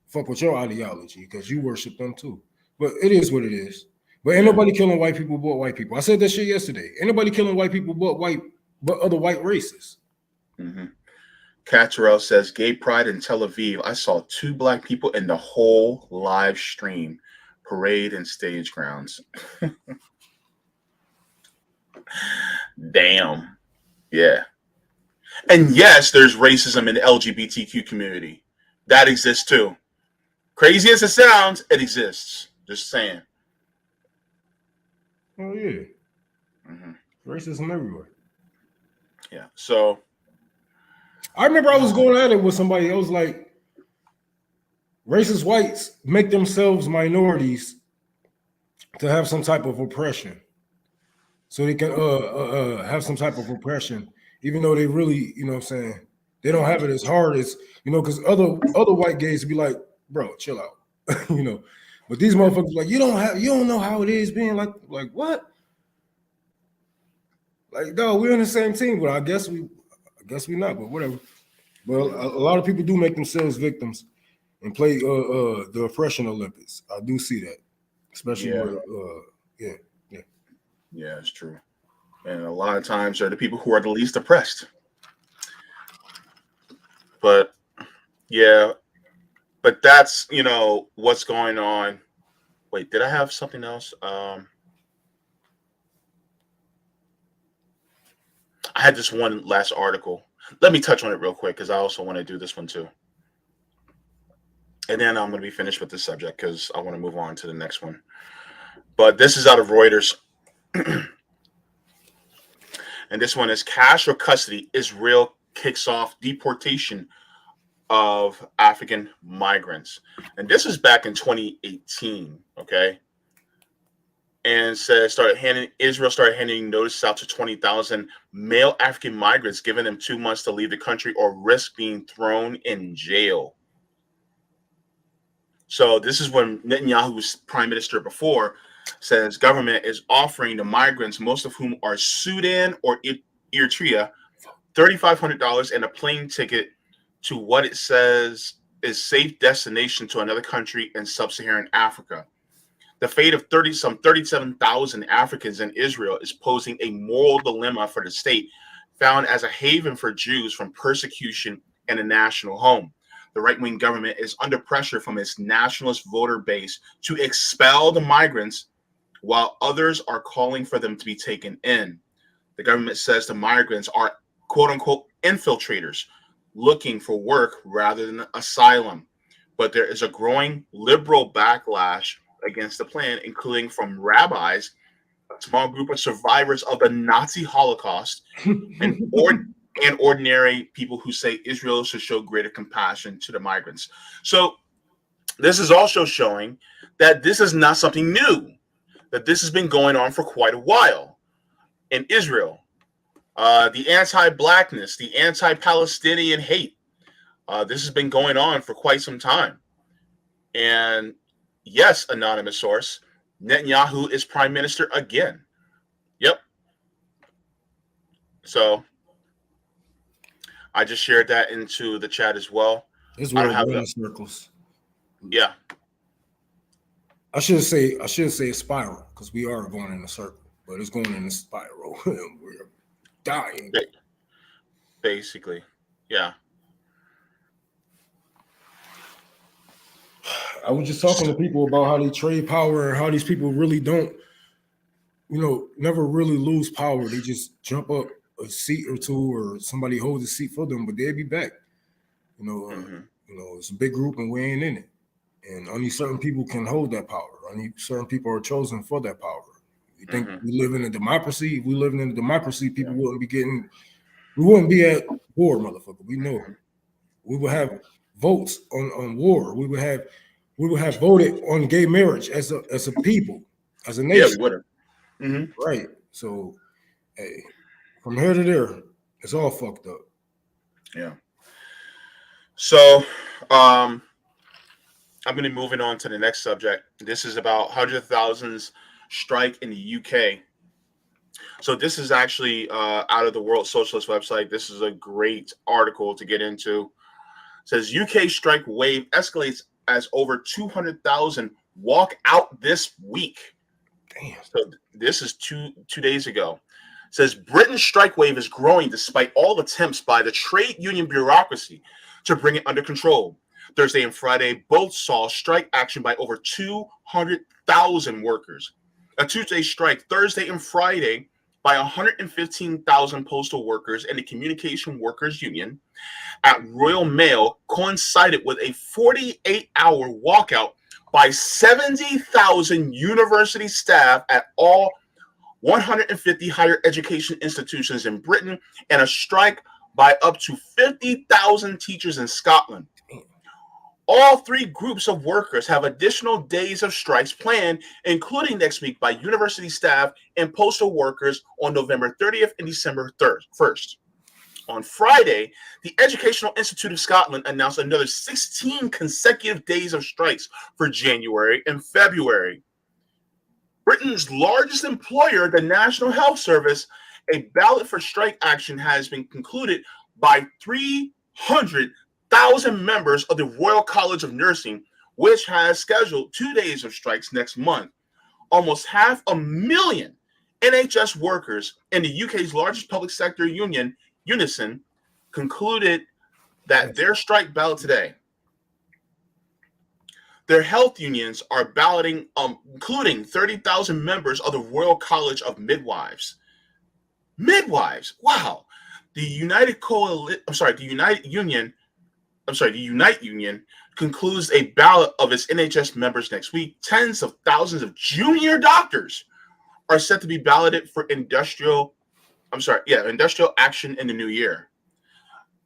fuck with your ideology because you worship them too. But it is what it is. But ain't nobody killing white people but white people. I said that shit yesterday. Ain't nobody killing white people but other white races. Catterell says, gay pride in Tel Aviv. I saw 2 black people in the whole live stream, parade and stage grounds. Damn. Yeah. And yes, there's racism in the LGBTQ community. That exists too. Crazy as it sounds, it exists. Just saying. Oh yeah. Racism everywhere. Yeah. So I remember I was going at it with somebody. I was like, racist whites make themselves minorities to have some type of oppression. So they can have some type of oppression, even though they really, you know what I'm saying, they don't have it as hard as, you know, because other white gays be like, bro, chill out. You know. But these motherfuckers like, you don't know how it is being like what? Like, no, we're on the same team, but I guess we not, but whatever. Well, a lot of people do make themselves victims and play the oppression Olympics. I do see that, especially yeah, it's true. And a lot of times they're the people who are the least oppressed. But yeah, but that's, you know, what's going on. Wait, did I have something else? I had this one last article. Let me touch on it real quick because I also want to do this one too. And then I'm going to be finished with this subject because I want to move on to the next one. But this is out of Reuters. And this one is cash or custody. Israel kicks off deportation of African migrants. And this is back in 2018, okay? And says Israel started handing notices out to 20,000 male African migrants, giving them 2 months to leave the country or risk being thrown in jail. So this is when Netanyahu was prime minister before, says government is offering the migrants, most of whom are Sudan or Eritrea, $3,500 and a plane ticket to what it says is safe destination to another country in sub-Saharan Africa. The fate of 37,000 Africans in Israel is posing a moral dilemma for the state, found as a haven for Jews from persecution and a national home. The right-wing government is under pressure from its nationalist voter base to expel the migrants, while others are calling for them to be taken in. The government says the migrants are, quote-unquote, infiltrators, looking for work rather than asylum. But there is a growing liberal backlash against the plan, including from rabbis, a small group of survivors of the Nazi Holocaust, and ordinary people who say Israel should show greater compassion to the migrants. So this is also showing that this is not something new, that this has been going on for quite a while in Israel. The anti-blackness, the anti-Palestinian hate, this has been going on for quite some time. And yes, anonymous source, Netanyahu is prime minister again. Yep. So I just shared that into the chat as well. It's going in circles. Yeah. I should say a spiral because we are going in a circle, but it's going in a spiral. We're dying. Basically, yeah. I was just talking to people about how they trade power and how these people really don't, you know, never really lose power. They just jump up a seat or two, or somebody holds a seat for them, but they'll be back. It's a big group and we ain't in it. And only certain people can hold that power. Only certain people are chosen for that power. You think we live in a democracy? If we living in a democracy, people wouldn't be at war, motherfucker. We know. We would have votes on war. We would have voted on gay marriage as a people, as a nation. Yeah, we would have. Right. So, hey, from here to there, it's all fucked up. Yeah. So, I'm going to be moving on to the next subject. This is about hundreds of thousands strike in the UK. So this is actually out of the World Socialist website. This is a great article to get into. It says UK strike wave escalates as over 200,000 walk out this week. Damn. So this is two days ago. It says Britain's strike wave is growing despite all attempts by the trade union bureaucracy to bring it under control. Thursday and Friday both saw strike action by over 200,000 workers. A Tuesday strike Thursday and Friday by 115,000 postal workers and the Communication Workers Union at Royal Mail coincided with a 48-hour walkout by 70,000 university staff at all 150 higher education institutions in Britain and a strike by up to 50,000 teachers in Scotland. All three groups of workers have additional days of strikes planned, including next week by university staff and postal workers on November 30th and December 1st. On Friday, the Educational Institute of Scotland announced another 16 consecutive days of strikes for January and February. Britain's largest employer, the National Health Service, a ballot for strike action has been concluded by 300,000 members of the Royal College of Nursing, which has scheduled 2 days of strikes next month. Almost 500,000 NHS workers in the UK's largest public sector union, Unison, concluded that their strike ballot today. Their health unions are balloting, including 30,000 members of the Royal College of Midwives. Midwives, wow! The Unite Union concludes a ballot of its NHS members next week. Tens of thousands of junior doctors are set to be balloted for industrial action in the new year.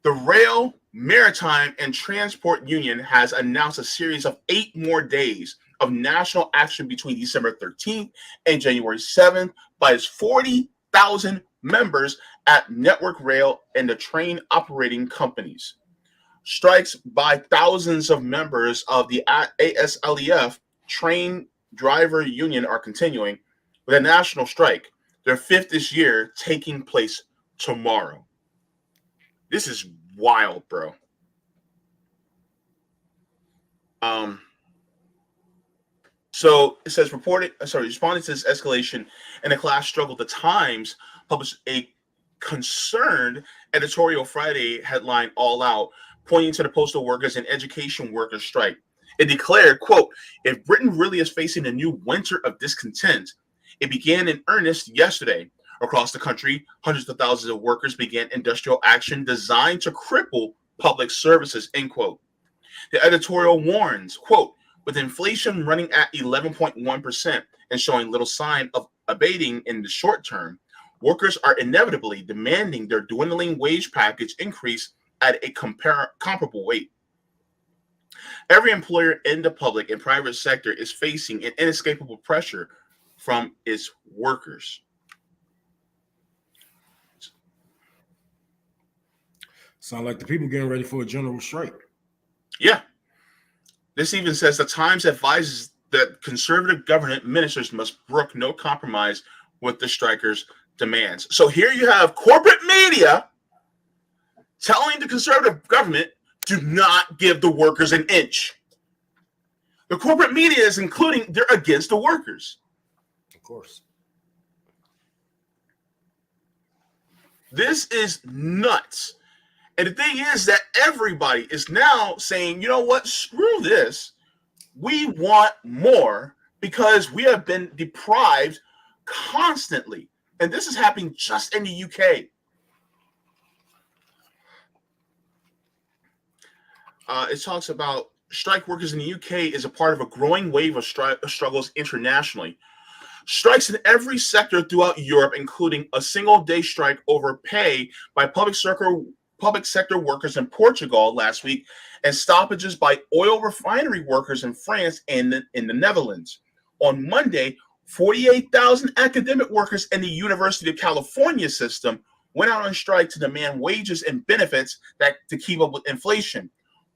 The Rail, Maritime, and Transport Union has announced a series of 8 more days of national action between December 13th and January 7th by its 40,000 members at Network Rail and the train operating companies. Strikes by thousands of members of the ASLEF train driver union are continuing with a national strike, their 5th this year, taking place tomorrow. This is wild, bro. So it says responding to this escalation and the class struggle, the Times published a concerned editorial Friday headline, All Out, pointing to the postal workers and education workers strike. It declared, quote, if Britain really is facing a new winter of discontent, it began in earnest yesterday. Across the country, hundreds of thousands of workers began industrial action designed to cripple public services, end quote. The editorial warns, quote, with inflation running at 11.1% and showing little sign of abating in the short term, workers are inevitably demanding their dwindling wage package increase at a comparable rate. Every employer in the public and private sector is facing an inescapable pressure from its workers. Sound like the people getting ready for a general strike. Yeah. This even says the Times advises that conservative government ministers must brook no compromise with the strikers' demands. So here you have corporate media telling the conservative government, do not give the workers an inch. The corporate media is including, they're against the workers. Of course. This is nuts. And the thing is that everybody is now saying, you know what, screw this. We want more because we have been deprived constantly. And this is happening just in the UK. it talks about strike workers in the UK is a part of a growing wave of struggles internationally. Strikes in every sector throughout Europe, including a single-day strike over pay by public sector workers in Portugal last week, and stoppages by oil refinery workers in France and in the Netherlands. On Monday, 48,000 academic workers in the University of California system went out on strike to demand wages and benefits to keep up with inflation.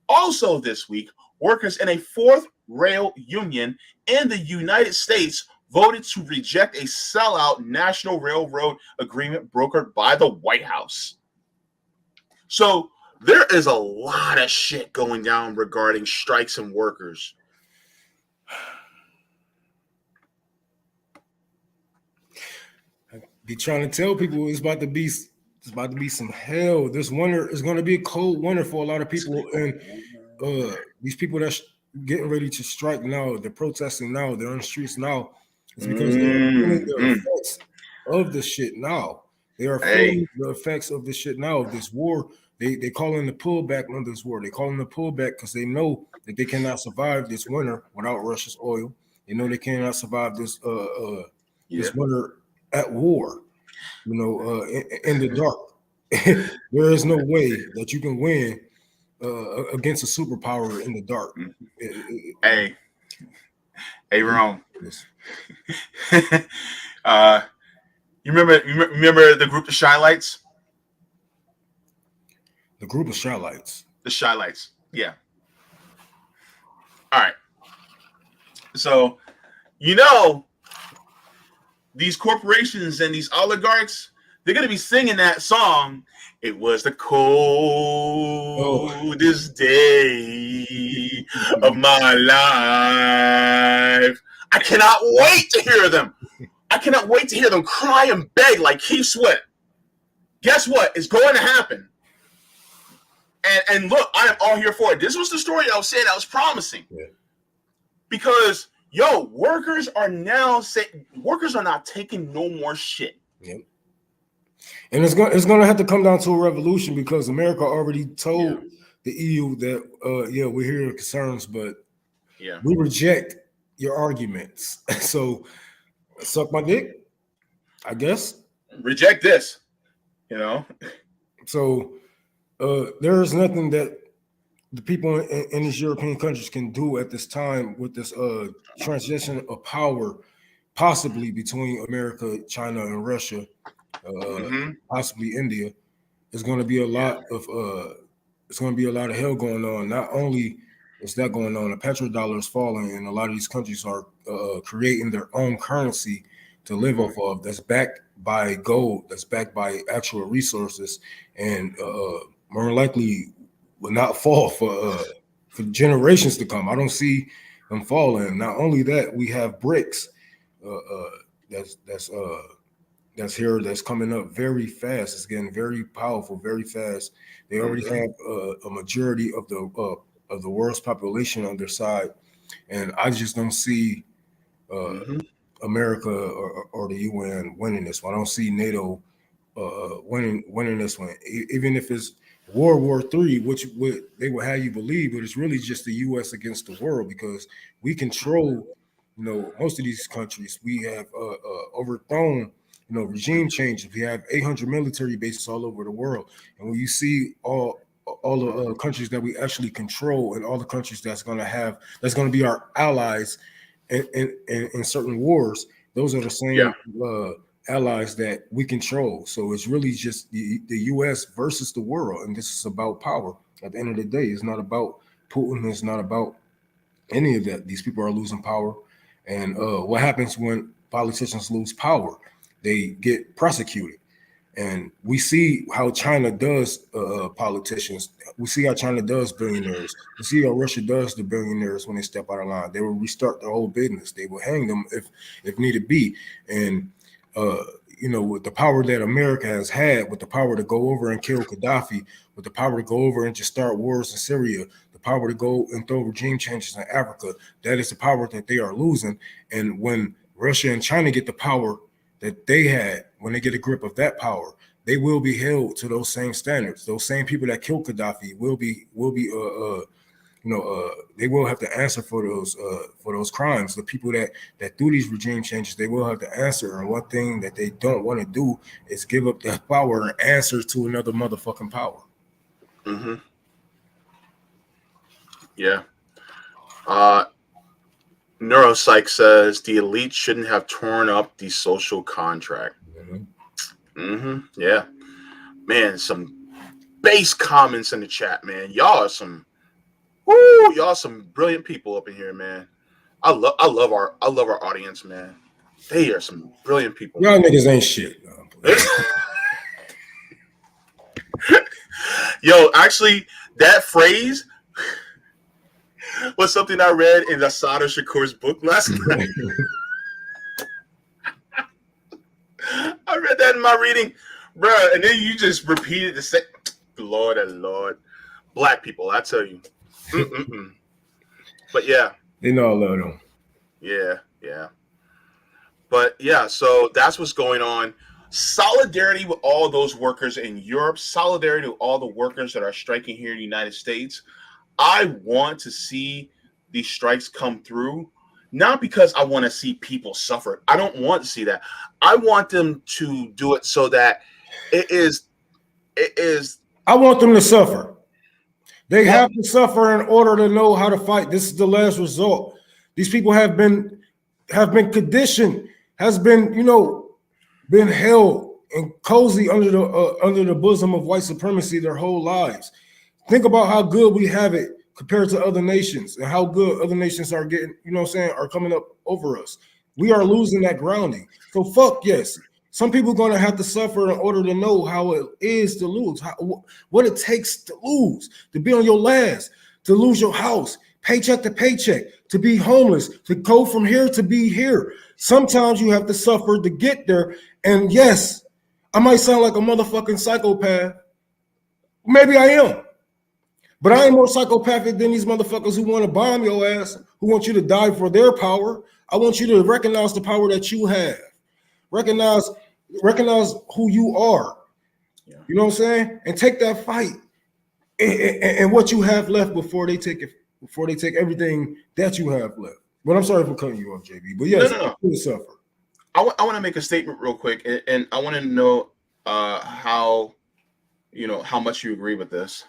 Also this week, workers in a fourth rail union in the United States voted to reject a sellout national railroad agreement brokered by the White House. So there is a lot of shit going down regarding strikes and workers. I be trying to tell people it's about to be some hell. This winter is going to be a cold winter for a lot of people, and these people that's getting ready to strike now, they're protesting now, they're on the streets now. It's because they're feeling the effects of the shit now. They are feeling the effects of this shit now, of this war. They call in the pullback on this war. They call in the pullback because they know that they cannot survive this winter without Russia's oil. They know they cannot survive this this winter at war. In the dark. There is no way that you can win against a superpower in the dark. Hey, Rome. You remember the group, the Shy Lights? The group of Shy Lights. The Shy Lights, yeah. All right. So, these corporations and these oligarchs, they're going to be singing that song. It was the coldest day of my life. I cannot wait to hear them. I cannot wait to hear them cry and beg like Keith Sweat. Guess what? It's going to happen. And look, I am all here for it. This was the story I was saying I was promising. Yeah. Because, workers are now saying workers are not taking no more shit. Yep. And it's going to have to come down to a revolution because America already told the EU that, we hear your concerns, but we reject your arguments. So suck my dick, I guess. Reject this, So there is nothing that the people in these European countries can do at this time with this transition of power, possibly between America, China, and Russia, possibly India. There's going to be a lot of hell going on. Not only is that going on, the petrodollar is falling, and a lot of these countries are creating their own currency to live off of. That's backed by gold. That's backed by actual resources, and more likely will not fall for generations to come. I don't see them falling. Not only that, we have BRICS that's here, that's coming up very fast. It's getting very powerful, very fast. They already have a majority of the world's population on their side, and I just don't see America or the UN winning this one. I don't see NATO winning this one, even if it's World War III, which they will have you believe, but it's really just the U.S. against the world because we control, most of these countries. We have overthrown, regime changes. We have 800 military bases all over the world, and when you see all the countries that we actually control and all the countries that's going to be our allies in certain wars, those are the same allies that we control. So it's really just the U.S. versus the world, and this is about power. At the end of the day, it's not about Putin. It's not about any of that. These people are losing power, and what happens when politicians lose power? They get prosecuted, and we see how China does politicians. We see how China does billionaires. We see how Russia does the billionaires when they step out of line. They will restart their whole business. They will hang them if needed be, and with the power that America has had, with the power to go over and kill Gaddafi, with the power to go over and just start wars in Syria, the power to go and throw regime changes in Africa, that is the power that they are losing. And when Russia and China get the power that they had, when they get a grip of that power, they will be held to those same standards. Those same people that killed Gaddafi will be they will have to answer for those crimes. The people that do these regime changes, they will have to answer. And one thing that they don't want to do is give up that power and answer to another motherfucking power. Mm-hmm. Yeah. Neuropsych says the elite shouldn't have torn up the social contract. Yeah, man, some base comments in the chat, man. Y'all are some brilliant people up in here, man. I love our audience, man. They are some brilliant people. Y'all niggas ain't shit. Yo, actually, that phrase was something I read in Asada Shakur's book last night. I read that in my reading, bro, and then you just repeated the same. Lord and Lord, black people, I tell you. But yeah, they know I love them. Yeah. But yeah, so that's what's going on. Solidarity with all those workers in Europe. Solidarity with all the workers that are striking here in the United States. I want to see these strikes come through, not because I want to see people suffer. I don't want to see that. I want them to do it so that it is. I want them to suffer. They have to suffer in order to know how to fight. This is the last resort. These people have been conditioned, been held and cozy under the bosom of white supremacy their whole lives. Think about how good we have it compared to other nations and how good other nations are getting, are coming up over us. We are losing that grounding. So fuck yes. Some people are going to have to suffer in order to know how it is to lose, what it takes to lose, to be on your last, to lose your house, paycheck to paycheck, to be homeless, to go from here to be here. Sometimes you have to suffer to get there. And yes, I might sound like a motherfucking psychopath. Maybe I am. But I ain't more psychopathic than these motherfuckers who want to bomb your ass, who want you to die for their power. I want you to recognize the power that you have. Recognize who you are. Yeah. You know what I'm saying? And take that fight and what you have left before they take everything that you have left. But I'm sorry for cutting you off, JB. But yes, no. Suffer. I want to make a statement real quick, and I want to know how much you agree with this.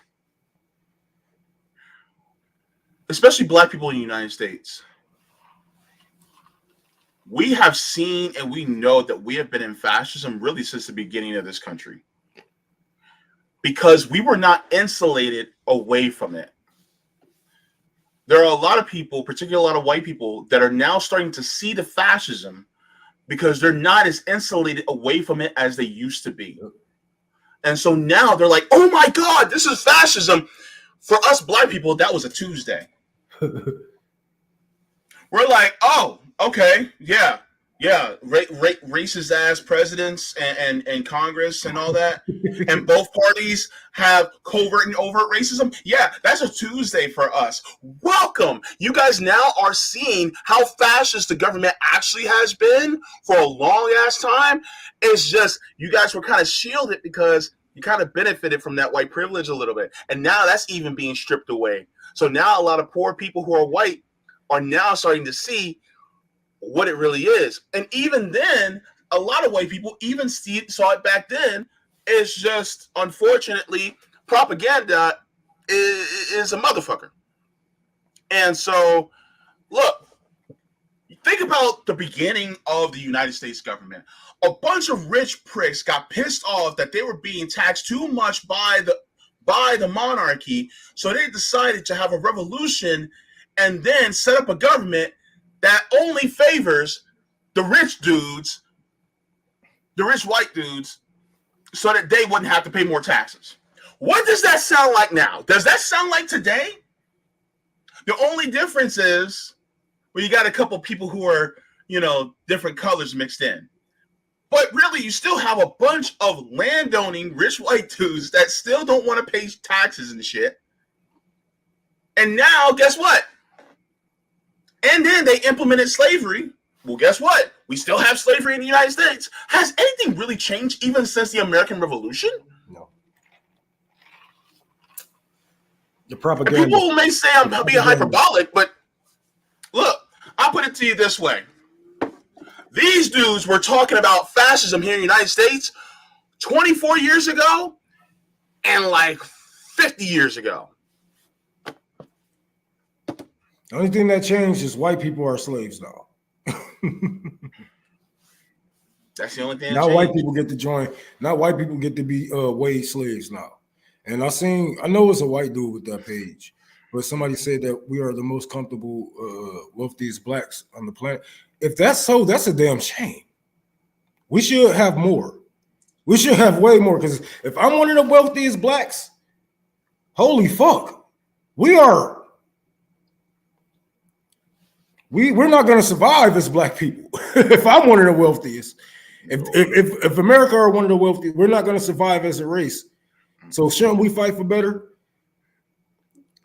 Especially black people in the United States. We have seen and we know that we have been in fascism really since the beginning of this country. Because we were not insulated away from it. There are a lot of people, particularly a lot of white people, that are now starting to see the fascism because they're not as insulated away from it as they used to be. And so now they're like, oh my God, this is fascism. For us black people, that was a Tuesday. We're like, oh, okay, yeah, racist ass presidents and Congress and all that, and both parties have covert and overt racism. Yeah, that's a Tuesday for us. Welcome. You guys now are seeing how fascist the government actually has been for a long ass time. It's just you guys were kind of shielded because you kind of benefited from that white privilege a little bit, and now that's even being stripped away. So now a lot of poor people who are white are now starting to see what it really is. And even then, a lot of white people even saw it back then. It's just, unfortunately, propaganda is a motherfucker. And so, look, think about the beginning of the United States government. A bunch of rich pricks got pissed off that they were being taxed too much by the monarchy, so they decided to have a revolution and then set up a government that only favors the rich dudes, the rich white dudes, so that they wouldn't have to pay more taxes. What does that sound like now? Does that sound like today? The only difference is, well, you got a couple people who are, different colors mixed in. But really, you still have a bunch of landowning rich white dudes that still don't want to pay taxes and shit. And now, guess what? And then they implemented slavery. Well, guess what? We still have slavery in the United States. Has anything really changed even since the American Revolution? No. The And propaganda. people may say I'm being hyperbolic, but look, I'll put it to you this way. These dudes were talking about fascism here in the United States 24 years ago and like 50 years ago. The only thing that changed is white people are slaves now. That's the only thing. Now white people get to join. Now white people get to be wage slaves now. And I know it's a white dude with that page, but somebody said that we are the most comfortable, wealthiest blacks on the planet. If that's so, that's a damn shame. We should have more. We should have way more, because if I'm one of the wealthiest blacks, holy fuck, we're not going to survive as black people. If I'm one of the wealthiest, if America are one of the wealthiest, we're not going to survive as a race. So shouldn't we fight for better?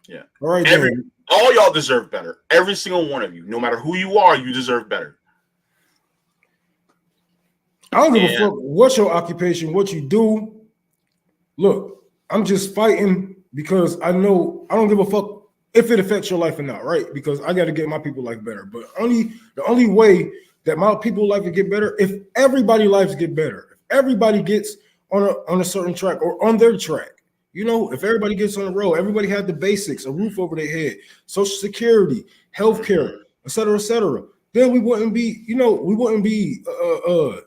Yeah. All right. All y'all deserve better. Every single one of you, no matter who you are, you deserve better. I don't give a fuck what's your occupation, what you do. Look, I'm just fighting because I know I don't give a fuck if it affects your life or not, right? Because I got to get my people's life better. But the only way that my people's life will get better if everybody's lives get better. If everybody gets on a certain track or on their track. You know, if everybody gets on the road, everybody had the basics, a roof over their head, Social Security, healthcare, et cetera, then we wouldn't be,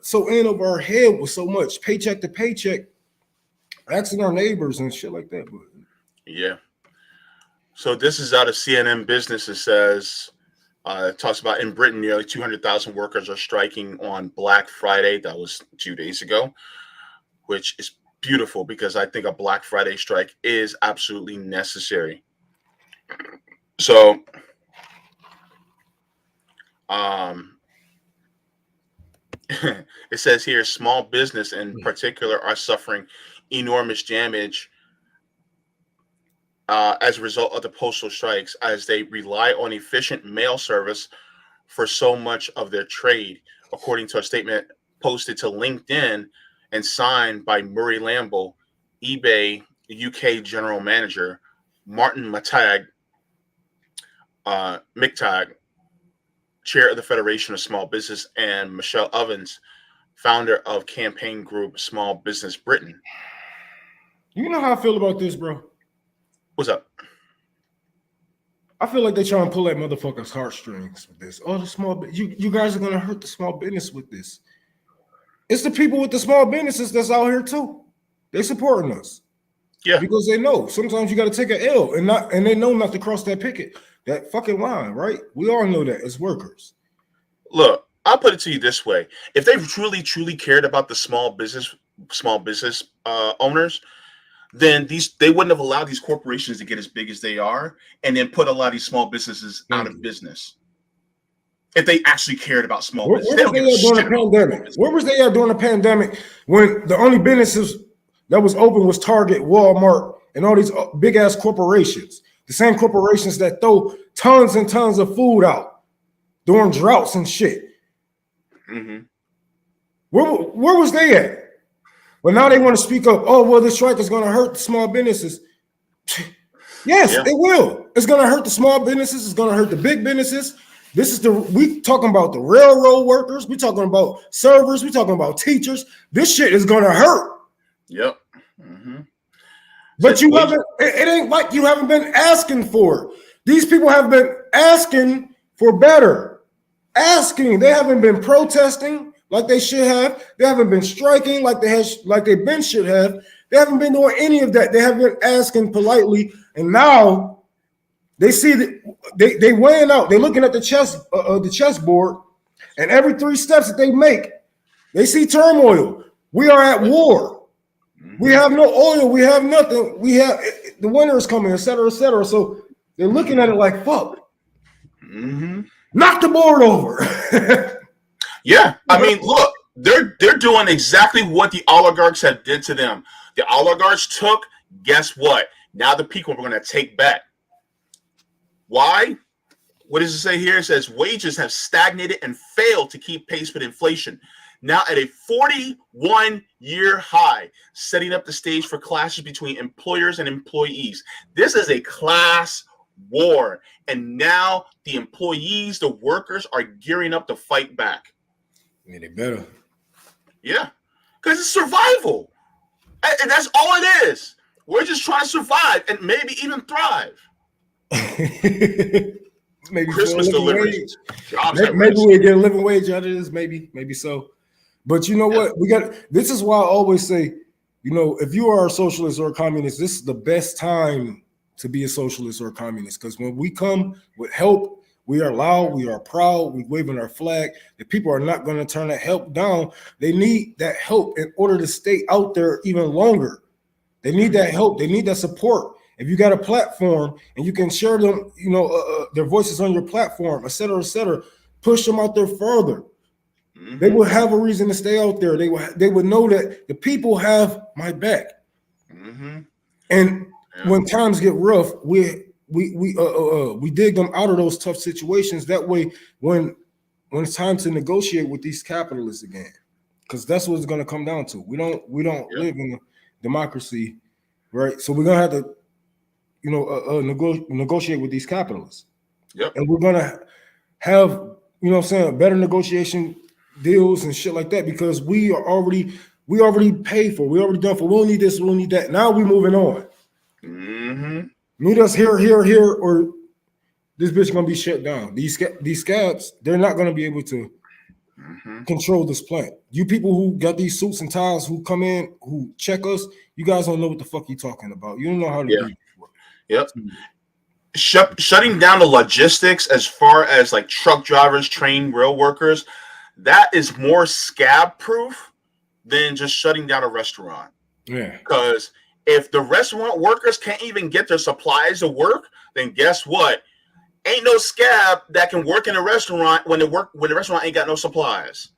so in over our head with so much paycheck to paycheck, asking our neighbors and shit like that. But yeah. So this is out of CNN Business. It says, it talks about in Britain, nearly 200,000 workers are striking on Black Friday. That was 2 days ago, which is beautiful because I think a Black Friday strike is absolutely necessary. So, it says here, small business in particular are suffering enormous damage as a result of the postal strikes, as they rely on efficient mail service for so much of their trade, according to a statement posted to LinkedIn and signed by Murray Lamble, eBay UK General Manager, Martin McTagg, Chair of the Federation of Small Business, and Michelle Ovens, founder of campaign group Small Business Britain. You know how I feel about this, bro? What's up? I feel like they're trying to pull that motherfucker's heartstrings with this. Oh, the small you guys are gonna hurt the small business with this. It's the people with the small businesses that's out here too. They supporting us. Yeah. Because they know sometimes you got to take an L and they know not to cross that fucking line, right? We all know that as workers. Look, I'll put it to you this way. If they truly cared about the small business owners, then they wouldn't have allowed these corporations to get as big as they are and then put a lot of these small businesses out of business. If they actually cared about small business. Where was they at during the pandemic when the only businesses that was open was Target, Walmart, and all these big ass corporations? The same corporations that throw tons and tons of food out during droughts and shit. Mm-hmm. Where was they at? But now they want to speak up. Oh, well, the strike is going to hurt the small businesses. Yes, it will. It's going to hurt the small businesses. It's going to hurt the big businesses. We talking about the railroad workers. We talking about servers. We talking about teachers. This shit is going to hurt. Yep. Mm-hmm. But it ain't like you haven't been asking for it. These people have been asking for better. They haven't been protesting like they should have. They haven't been striking like they should have. They haven't been doing any of that. They have been asking politely, and now they see that they weighing out. They're looking at the chessboard, and every 3 steps that they make, they see turmoil. We are at war. We have no oil. We have nothing. We have the winter is coming, et cetera, et cetera. So they're looking at it like, fuck. Mm-hmm. Knock the board over. Yeah, I mean, look, they're doing exactly what the oligarchs have did to them. The oligarchs took, guess what? Now the people are going to take back. Why? What does it say here? It says wages have stagnated and failed to keep pace with inflation, now at a 41-year high, setting up the stage for clashes between employers and employees. This is a class war, and now the employees, the workers, are gearing up to fight back. Yeah, they better. Yeah, because it's survival, and that's all it is. We're just trying to survive and maybe even thrive. Maybe Christmas deliveries. Maybe we get a living wage out of this. Maybe so. But you know what? This is why I always say, you know, if you are a socialist or a communist, this is the best time to be a socialist or a communist. Because when we come with help, we are loud, we are proud, we waving our flag. The people are not going to turn that help down. They need that help in order to stay out there even longer. They need that help. They need that support. If you got a platform and you can share them, you know, their voices on your platform, et cetera, push them out there further. Mm-hmm. They will have a reason to stay out there. They would know that the people have my back. Mm-hmm. And when times get rough, we dig them out of those tough situations. That way, when it's time to negotiate with these capitalists again, because that's what it's going to come down to. We don't live in a democracy, right? So we're gonna have to, you know, negotiate with these capitalists. Yep. And we're gonna have, you know what I'm saying, better negotiation deals and shit like that, because we already paid for, we already done for, we don't need this, we don't need that. Now we moving on. Mm-hmm. Meet us here, or this bitch gonna be shut down. These scabs, they're not gonna be able to control this plant. You people who got these suits and ties who come in, who check us, you guys don't know what the fuck you talking about. You don't know how to do it. Yep. Shutting down the logistics as far as like truck drivers, train rail workers, that is more scab proof than just shutting down a restaurant. Yeah. Because if the restaurant workers can't even get their supplies to work, then guess what? Ain't no scab that can work in a restaurant when the restaurant ain't got no supplies.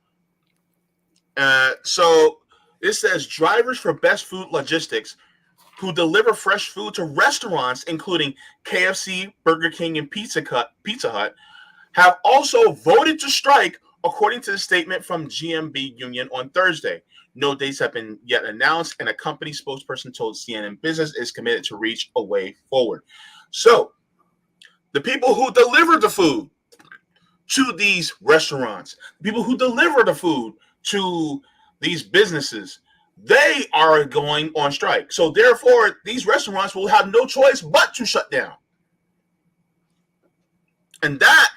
So it says drivers for Best Food Logistics, who deliver fresh food to restaurants, including KFC, Burger King, and Pizza Hut, have also voted to strike, according to the statement from GMB Union on Thursday. No dates have been yet announced, and a company spokesperson told CNN Business is committed to reach a way forward. So, the people who deliver the food to these restaurants, people who deliver the food to these businesses, they are going on strike. So therefore, these restaurants will have no choice but to shut down. And that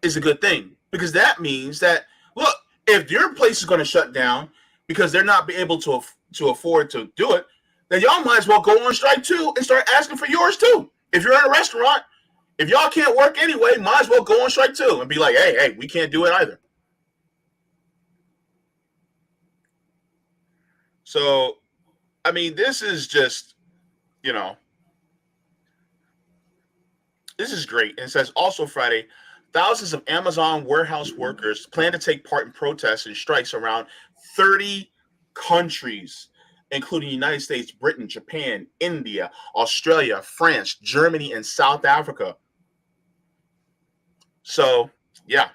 is a good thing, because that means that, look, if your place is going to shut down because they're not be able to afford to do it, then y'all might as well go on strike too and start asking for yours too. If you're in a restaurant, if y'all can't work anyway, might as well go on strike too and be like, hey, we can't do it either. So, I mean, this is just, you know, this is great. And it says also Friday, thousands of Amazon warehouse workers plan to take part in protests and strikes around 30 countries, including the United States, Britain, Japan, India, Australia, France, Germany, and South Africa. So, yeah.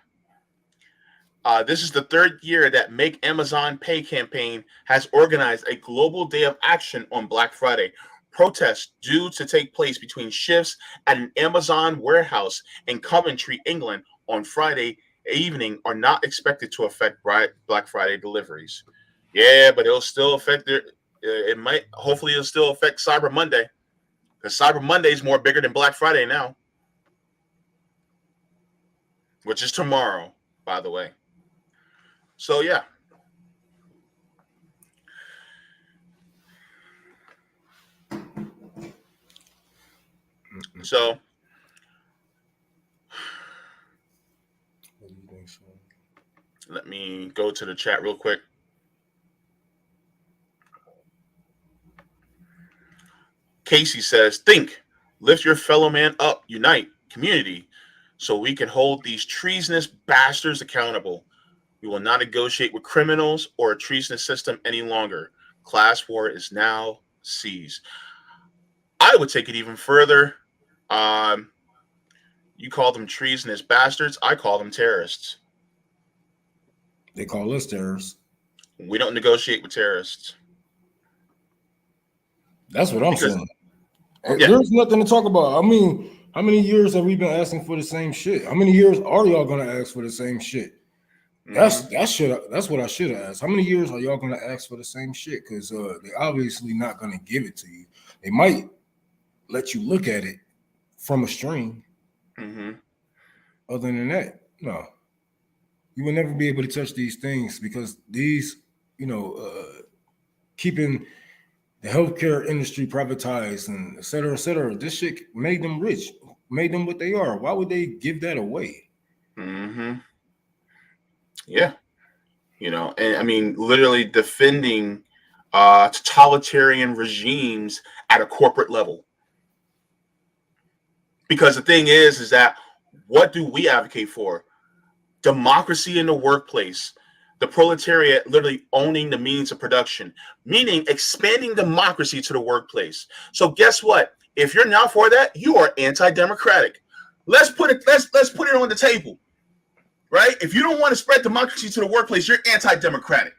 This is the third year that Make Amazon Pay campaign has organized a global day of action on Black Friday. Protests due to take place between shifts at an Amazon warehouse in Coventry, England on Friday evening are not expected to affect Black Friday deliveries. Yeah, but it'll still affect hopefully it'll still affect Cyber Monday, because Cyber Monday is more bigger than Black Friday now, which is tomorrow, by the way. So, yeah. So, let me go to the chat real quick. Casey says, think, lift your fellow man up, unite, community, so we can hold these treasonous bastards accountable. We will not negotiate with criminals or a treasonous system any longer. Class war is now seized. I would take it even further. You call them treasonous bastards. I call them terrorists. They call us terrorists. We don't negotiate with terrorists. That's what I'm saying. Yeah. There's nothing to talk about. I mean, how many years have we been asking for the same shit? How many years are y'all gonna ask for the same shit? That's what I should have asked. How many years are y'all gonna ask for the same shit? Because they're obviously not gonna give it to you. They might let you look at it from a string. Other than that, no. You will never be able to touch these things because these, keeping the healthcare industry privatized and et cetera, this shit made them rich, made them what they are. Why would they give that away? Yeah. And I mean, literally defending totalitarian regimes at a corporate level. Because the thing is that what do we advocate for? Democracy in the workplace, the proletariat literally owning the means of production, meaning expanding democracy to the workplace. So guess what? If you're not for that, you are anti-democratic. Let's put it on the table, right? If you don't want to spread democracy to the workplace, you're anti-democratic.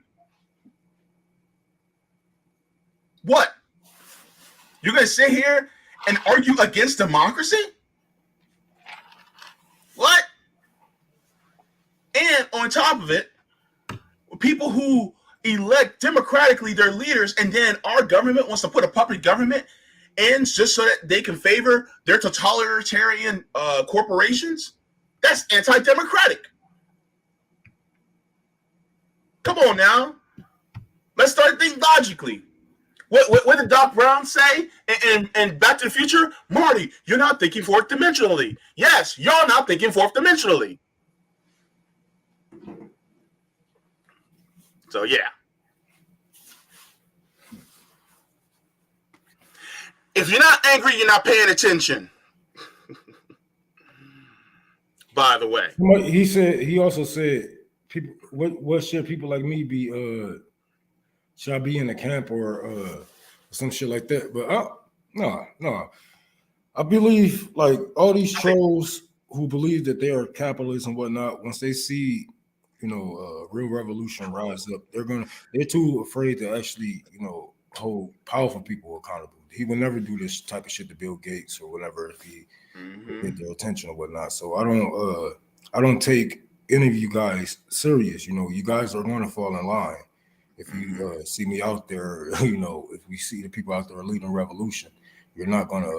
What? You're going to sit here and argue against democracy? What? And on top of it, people who elect democratically their leaders, and then our government wants to put a puppet government in just so that they can favor their totalitarian corporations, that's anti-democratic. Come on now. Let's start thinking logically. What did Doc Brown say in Back to the Future? Marty, you're not thinking fourth dimensionally. Yes, you're not thinking fourth dimensionally. So, yeah. If you're not angry, you're not paying attention. By the way. He also said, people, what should people like me be, should I be in a camp or some shit like that? But no. I believe like all these trolls who believe that they are capitalists and whatnot, once they see real revolution rise up, they're too afraid to actually, hold powerful people accountable. He will never do this type of shit to Bill Gates or whatever if he get their attention or whatnot. So I don't take any of you guys serious. You guys are going to fall in line. If you see me out there, if we see the people out there leading a revolution, you're not gonna.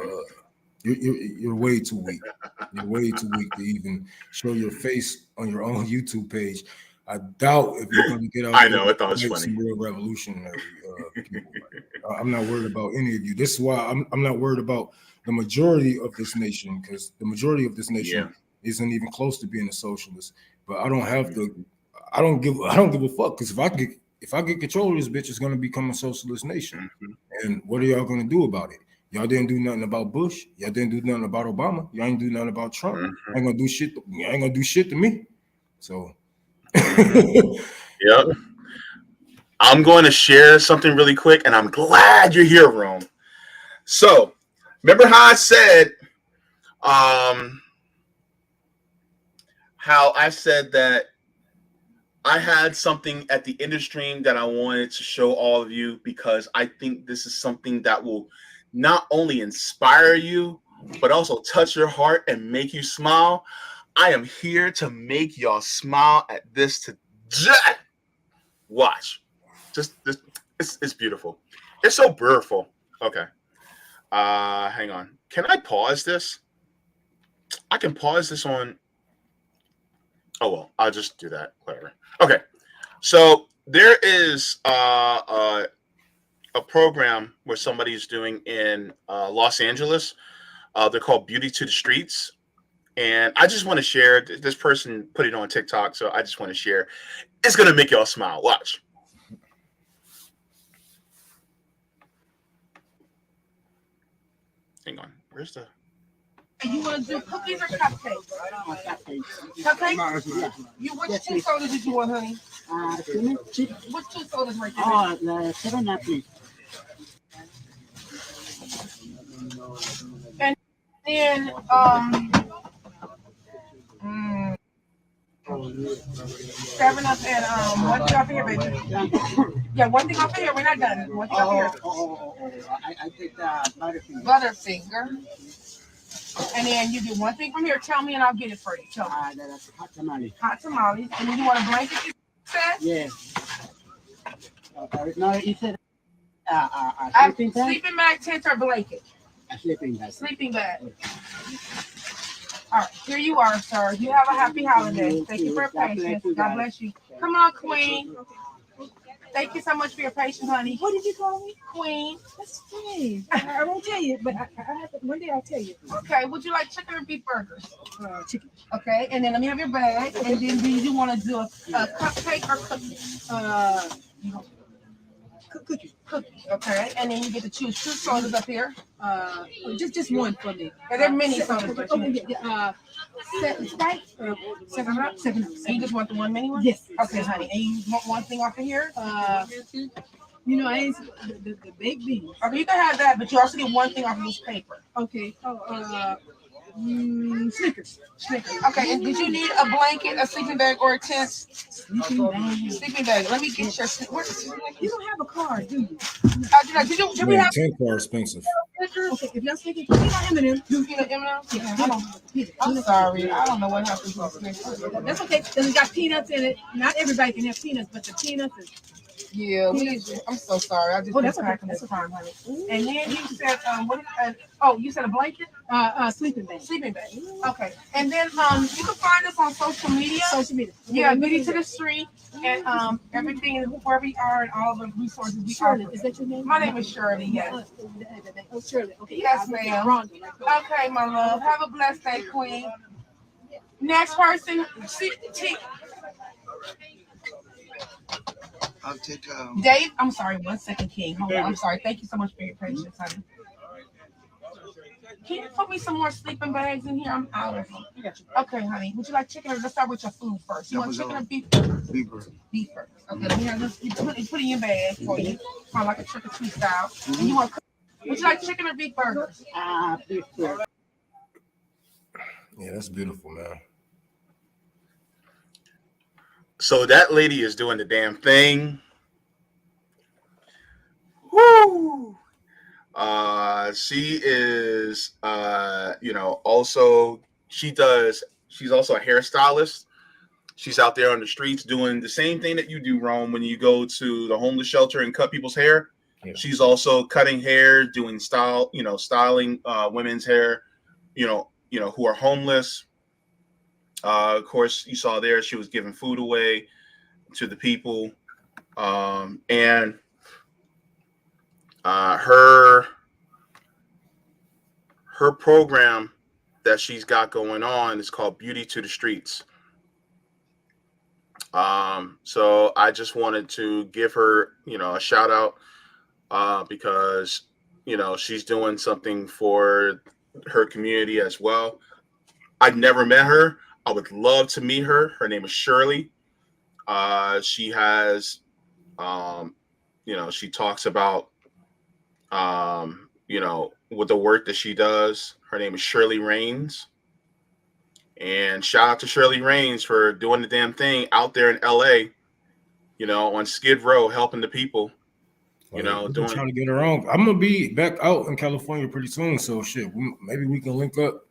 You're way too weak. You're way too weak to even show your face on your own YouTube page. I doubt if you're going to get out. I know, I thought it was funny. Some real revolutionary people. I'm not worried about any of you. This is why I'm not worried about the majority of this nation, because the majority of this nation isn't even close to being a socialist. But I don't give a fuck, because if I get control of this bitch, it's going to become a socialist nation. And what are y'all going to do about it? Y'all didn't do nothing about Bush. Y'all didn't do nothing about Obama. Y'all ain't do nothing about Trump. I ain't gonna do shit. Y'all ain't gonna do shit to me. So, yep. I'm going to share something really quick, and I'm glad you're here, Rome. So, remember how I said, that I had something at the end of stream that I wanted to show all of you, because I think this is something that will not only inspire you, but also touch your heart and make you smile. I am here to make y'all smile at this today. Watch. It's beautiful. It's so beautiful. Okay. Hang on. Can I pause this? I can pause this on. Oh, well, I'll just do that. Whatever. Okay. So there is a program where somebody's doing in Los Angeles. They're called Beauty to the Streets. And I just want to share. This person put it on TikTok, so I just want to share. It's going to make y'all smile. Watch. Hang on. Where's the... You want to do cookies or cupcakes? Cupcakes? Which two sodas did you want, honey? Which two sodas right there? Oh, the 7-Up, please. And then, 7 Up and one thing off here, baby. Yeah, one thing off here. We're not done. One thing off here. I take the Butterfinger. Butterfinger. And then you do one thing from here. Tell me, and I'll get it for you. Tell me. That's hot tamale. Hot tamales. And then you want a blanket, you said? Yeah. No, you said Sleeping bag, tent, or blanket? A sleeping bag. Sleeping bag. All right, here you are, sir. You have a happy holiday. Thank you for your patience. God bless you. Come on, Queen. Thank you so much for your patience, honey. What did you call me? Queen. That's fine. I won't tell you, but I have to, one day I'll tell you. Okay, would you like chicken or beef burgers? Chicken. Okay, and then let me have your bag. And then do you want to do a cupcake or cookie? Cookie. Okay, and then you get to choose 2 sodas up here. Just one for me. And they're mini sodas. But Sprite. 7 Up. 7 Up. And you just want the one mini one? Yes. Okay, honey. And you want one thing off of here? I ain't the baked beans. Okay, you can have that, but you also get one thing off of this paper. Okay. Snickers. Okay, and did you need a blanket, a sleeping bag, or a tent? Sleeping bag. Let me get your. You don't have a card, do you? Did we have 10 are expensive. Okay, if y'all speaking, you got M&M. You get an M&M? Yeah, I'm sorry. I don't know what happened to Snickers. That's okay, because it got peanuts in it. Not everybody can have peanuts, but the peanuts is. Yeah, I'm so sorry. I just that's packing okay. this time, honey. And then you said, you said a blanket? Sleeping bag. Sleeping bag. Okay. And then you can find us on social media. Yeah, Beauty to the Street and everything and where we are and all the resources we Shirley, offer. is that your name? My name is Shirley, yes. Oh, Shirley. Okay. Yes, ma'am. Okay, my love. Have a blessed day, Queen. Next person, I'll take Dave. I'm sorry, 1 second, King. Hold on. I'm sorry. Thank you so much for your patience, honey. Can you put me some more sleeping bags in here? I'm out of them. Okay, honey. Would you like chicken or let's start with your food first? You want chicken or beef? beef burger. Beef burgers. Okay, let me have this. Put it in your bag for you. Kind of like a trick or treat style. And you want? Would you like chicken or beef burgers? Beef burger. Yeah, that's beautiful, man. So that lady is doing the damn thing. Woo! She is, also she's also a hairstylist. She's out there on the streets doing the same thing that you do, Rome, when you go to the homeless shelter and cut people's hair. Yeah. She's also cutting hair, doing styling women's hair, who are homeless. Of course, you saw there she was giving food away to the people, and her program that she's got going on is called Beauty to the Streets. So I just wanted to give her, a shout out because she's doing something for her community as well. I've never met her. I would love to meet her. Her name is Shirley. She has, she talks about, with the work that she does. Her name is Shirley Rains. And shout out to Shirley Rains for doing the damn thing out there in LA, on Skid Row, helping the people, trying to get her on. I'm going to be back out in California pretty soon. So shit, maybe we can link up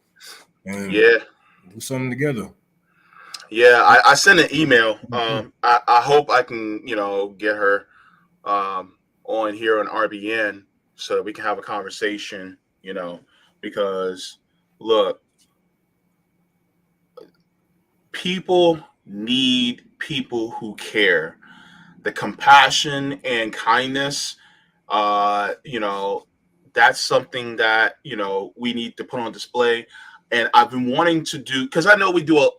and do something together. Yeah, I sent an email. I hope I can, get her on here on RBN so that we can have a conversation, because look, people need people who care. The compassion and kindness, that's something that, we need to put on display. And I've been wanting to do, because I know we do a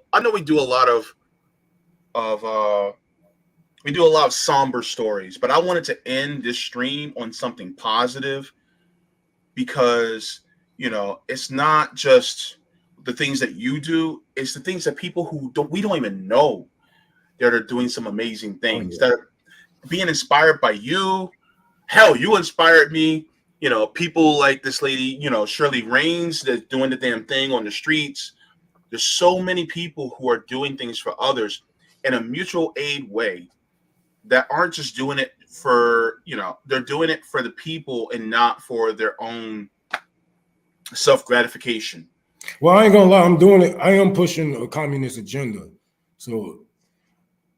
lot of somber stories, but I wanted to end this stream on something positive because, it's not just the things that you do, it's the things that people who we don't even know that are doing some amazing things, that are being inspired by you. Hell, you inspired me. People like this lady, Shirley Rains, that's doing the damn thing on the streets, There's so many people who are doing things for others in a mutual aid way that aren't just doing it for, they're doing it for the people and not for their own self-gratification. Well, I ain't gonna lie, I'm doing it. I am pushing a communist agenda. So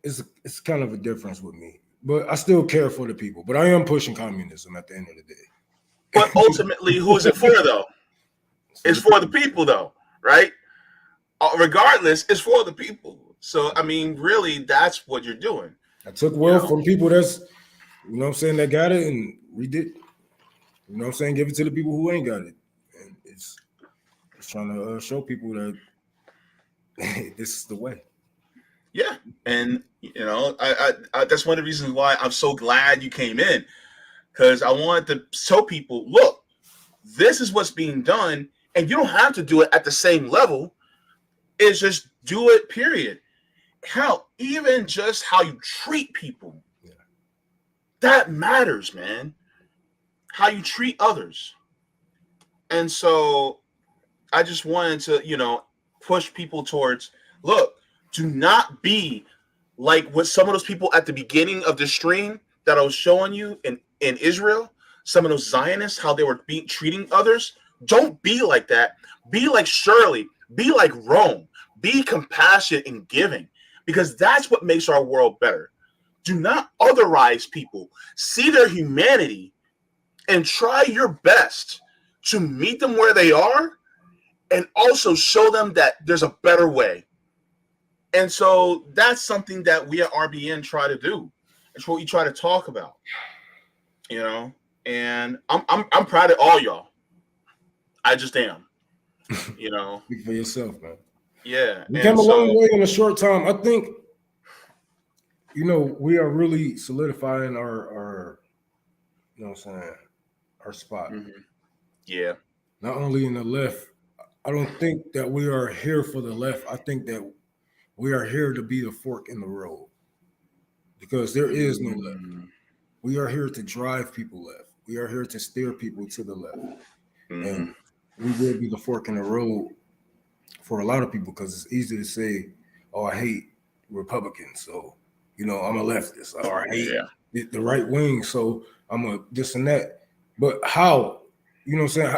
it's kind of a difference with me. But I still care for the people. But I am pushing communism at the end of the day. But ultimately, who is it for, though? It's for the people, though, right? Regardless, it's for the people. So, I mean, really, that's what you're doing. I took wealth from people that's, that got it and we did, give it to the people who ain't got it. And it's trying to show people that this is the way. Yeah. And, I that's one of the reasons why I'm so glad you came in, because I wanted to show people, look, this is what's being done, and you don't have to do it at the same level. It's just do it, period. Hell, even just how you treat people, that matters, man. How you treat others. And so I just wanted to, push people towards, look, do not be like what some of those people at the beginning of the stream that I was showing you in Israel, some of those Zionists, how they were treating others. Don't be like that. Be like Shirley. Be like Rome. Be compassionate and giving, because that's what makes our world better. Do not otherize people. See their humanity and try your best to meet them where they are and also show them that there's a better way. And so that's something that we at RBN try to do. It's what we try to talk about, and I'm proud of all y'all. I just am, Speak for yourself, man. Yeah. We came a long way in a short time. I think, we are really solidifying our our spot. Mm-hmm. Yeah. Not only in the left, I don't think that we are here for the left. I think that we are here to be the fork in the road, because there is no left. We are here to drive people left. We are here to steer people to the left. And we will be the fork in the road for a lot of people, because it's easy to say, oh, I hate Republicans, so I'm a leftist, or I hate the right wing, so I'm a this and that. But how,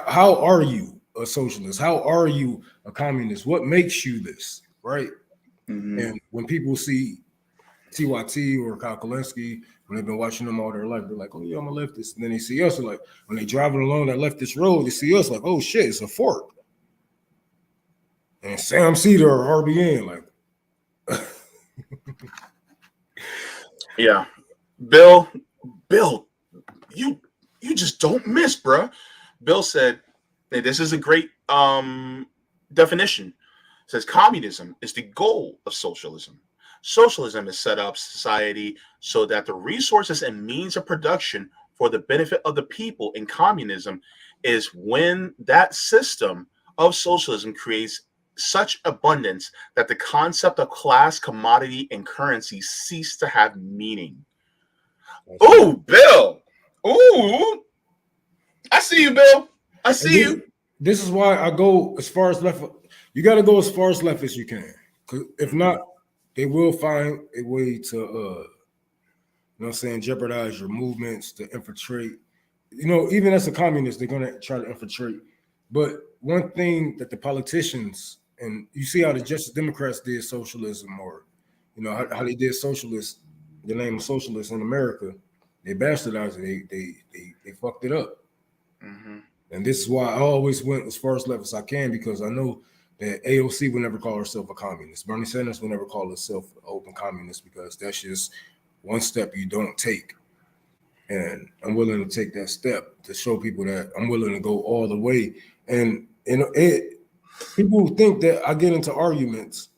how are you a socialist? How are you a communist? What makes you this, right? And when people see TYT or Kyle Kalinske, when they've been watching them all their life, they're like, oh yeah, I'm a leftist. And then they see us, like, when they driving along that leftist road, they see us like, oh shit, it's a fork. And Sam Cedar or RBN, like, yeah. Bill, you just don't miss, bro. Bill said, hey, this is a great definition. It says communism is the goal of socialism. Socialism is set up society so that the resources and means of production for the benefit of the people in communism is when that system of socialism creates such abundance that the concept of class, commodity, and currency cease to have meaning. Ooh, Bill. Ooh. I see you, Bill. I see you. This is why I go as far as left. You got to go as far as left as you can. Because if not, they will find a way to, jeopardize your movements, to infiltrate. Even as a communist, they're going to try to infiltrate. But one thing that the politicians, and you see how the Justice Democrats did socialism, or, how they did socialist, the name of socialist in America, they bastardized it. They fucked it up. And this is why I always went as far as left as I can, because I know that AOC will never call herself a communist. Bernie Sanders will never call herself an open communist, because that's just one step you don't take. And I'm willing to take that step to show people that I'm willing to go all the way. And people think that I get into arguments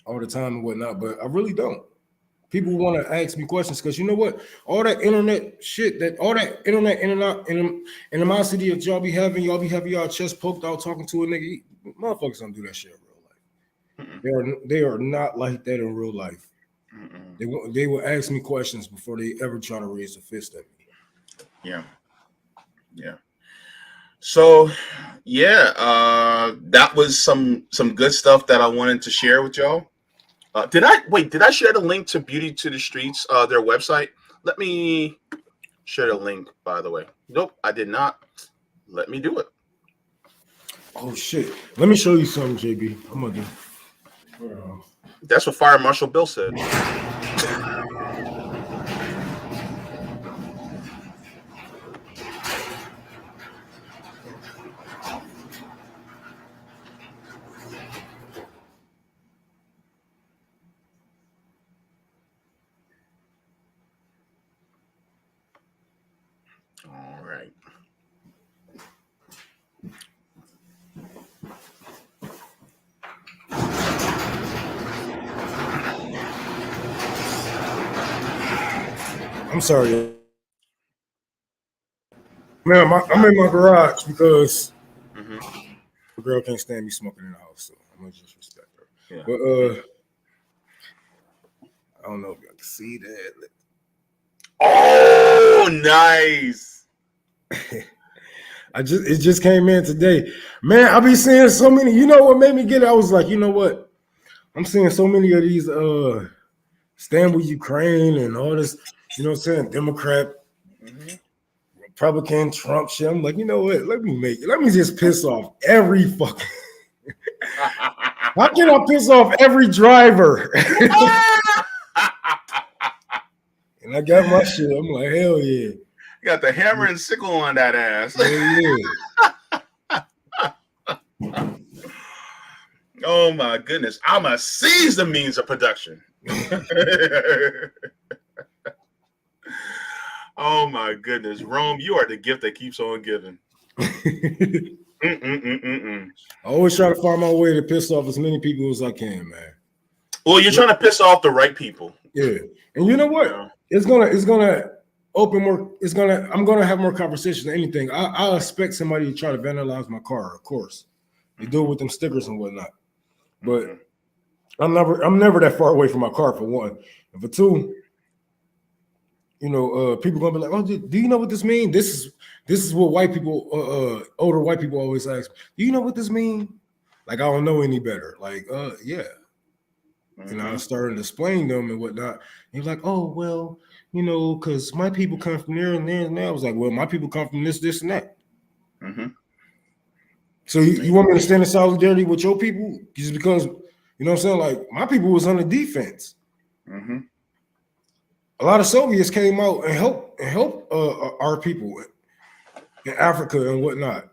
all the time and whatnot, but I really don't. People want to ask me questions, because you know what? All that internet shit, animosity that y'all be having y'all chest poked out talking to a nigga. Motherfuckers don't do that shit in real life. They are not like that in real life. They will ask me questions before they ever try to raise a fist at me. Yeah. So yeah, that was some good stuff that I wanted to share with y'all. Did I share the link to Beauty to the Streets, their website? Let me share the link, by the way. Nope, I did not. Let me do it. Oh shit. Let me show you something, JB. Come on, dude. That's what Fire Marshal Bill said. All right. I'm sorry. Man, I'm in my garage because the girl can't stand me smoking in the house, so I'm gonna just respect her. Yeah. But I don't know if you can see that. Oh, nice. It just came in today. Man, I be seeing so many. You know what made me get it? I was like, you know what? I'm seeing so many of these stand with Ukraine and all this, you know what I'm saying, Democrat, Republican, Trump shit. I'm like, you know what? Let me just piss off every fucking. How can I piss off every driver? And I got my shit. I'm like, hell yeah. You got the hammer and sickle on that ass. Yeah. Oh my goodness. I'ma seize the means of production. Oh my goodness. Rome, you are the gift that keeps on giving. I always try to find my way to piss off as many people as I can, man. Well, you're trying to piss off the right people. Yeah. And you know what? Yeah. It's gonna open more. I'm gonna have more conversations than anything. I expect somebody to try to vandalize my car, of course. They do it with them stickers and whatnot. But I'm never that far away from my car, for one. And for two, you know, people gonna be like, "Oh, do you know what this means?" This is what white people, older white people always ask. Do you know what this means? Like I don't know any better. Like, yeah. And I started to explain them and whatnot. And you're like, "Oh, well, you know, because my people come from there and there and there." I was like, "Well, my people come from this, and that." So you want me to stand in solidarity with your people just because, you know what I'm saying? Like my people was on the defense. A lot of Soviets came out and helped our people in Africa and whatnot.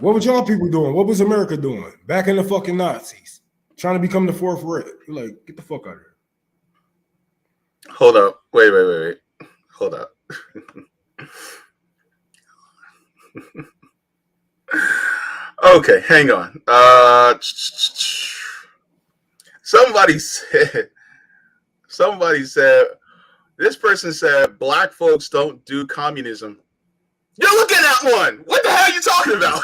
What were y'all people doing? What was America doing? Backing the fucking Nazis, trying to become the fourth Reich. You're like, get the fuck out of here. Hold up. Wait. Hold up. Okay, hang on. Somebody said, this person said, black folks don't do communism. You're looking at one. What the hell are you talking about?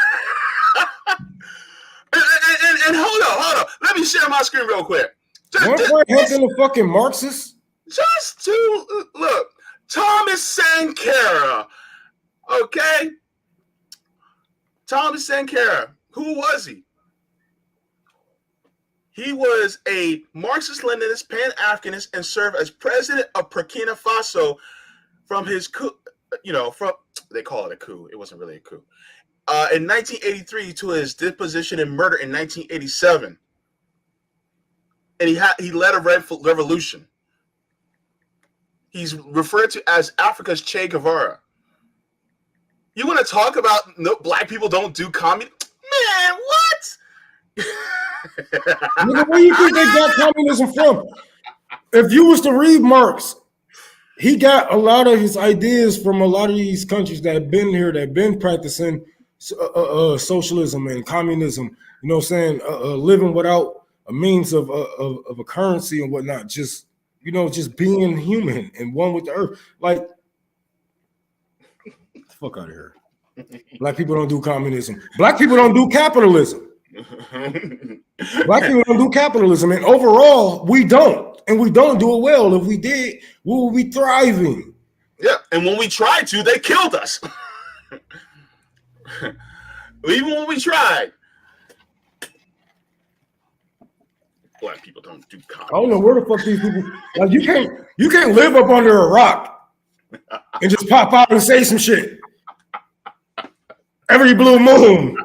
and hold up. Let me share my screen real quick. Helping the fucking Marxists? Just to look, Thomas Sankara. Okay. Thomas Sankara. Who was he? He was a Marxist-Leninist, Pan-Africanist, and served as president of Burkina Faso from his coup. They call it a coup. It wasn't really a coup. In 1983 to his deposition and murder in 1987. And he led a revolution. He's referred to as Africa's Che Guevara. You want to talk about black people don't do communism? Man, what? Where you think they got communism from? If you was to read Marx, he got a lot of his ideas from a lot of these countries that have been here, that have been practicing socialism and communism. You know what I'm saying? Living without a means of a currency and whatnot. Just being human and one with the earth. Like, get the fuck out of here. Black people don't do communism. Black people don't do capitalism. Black people don't do capitalism. And overall, we don't. And we don't do it well. If we did, we would be thriving. Yeah. And when we tried to, they killed us. Even when we tried, black people don't do comedy. I don't know where the fuck these people. Like you can't live up under a rock and just pop out and say some shit every blue moon.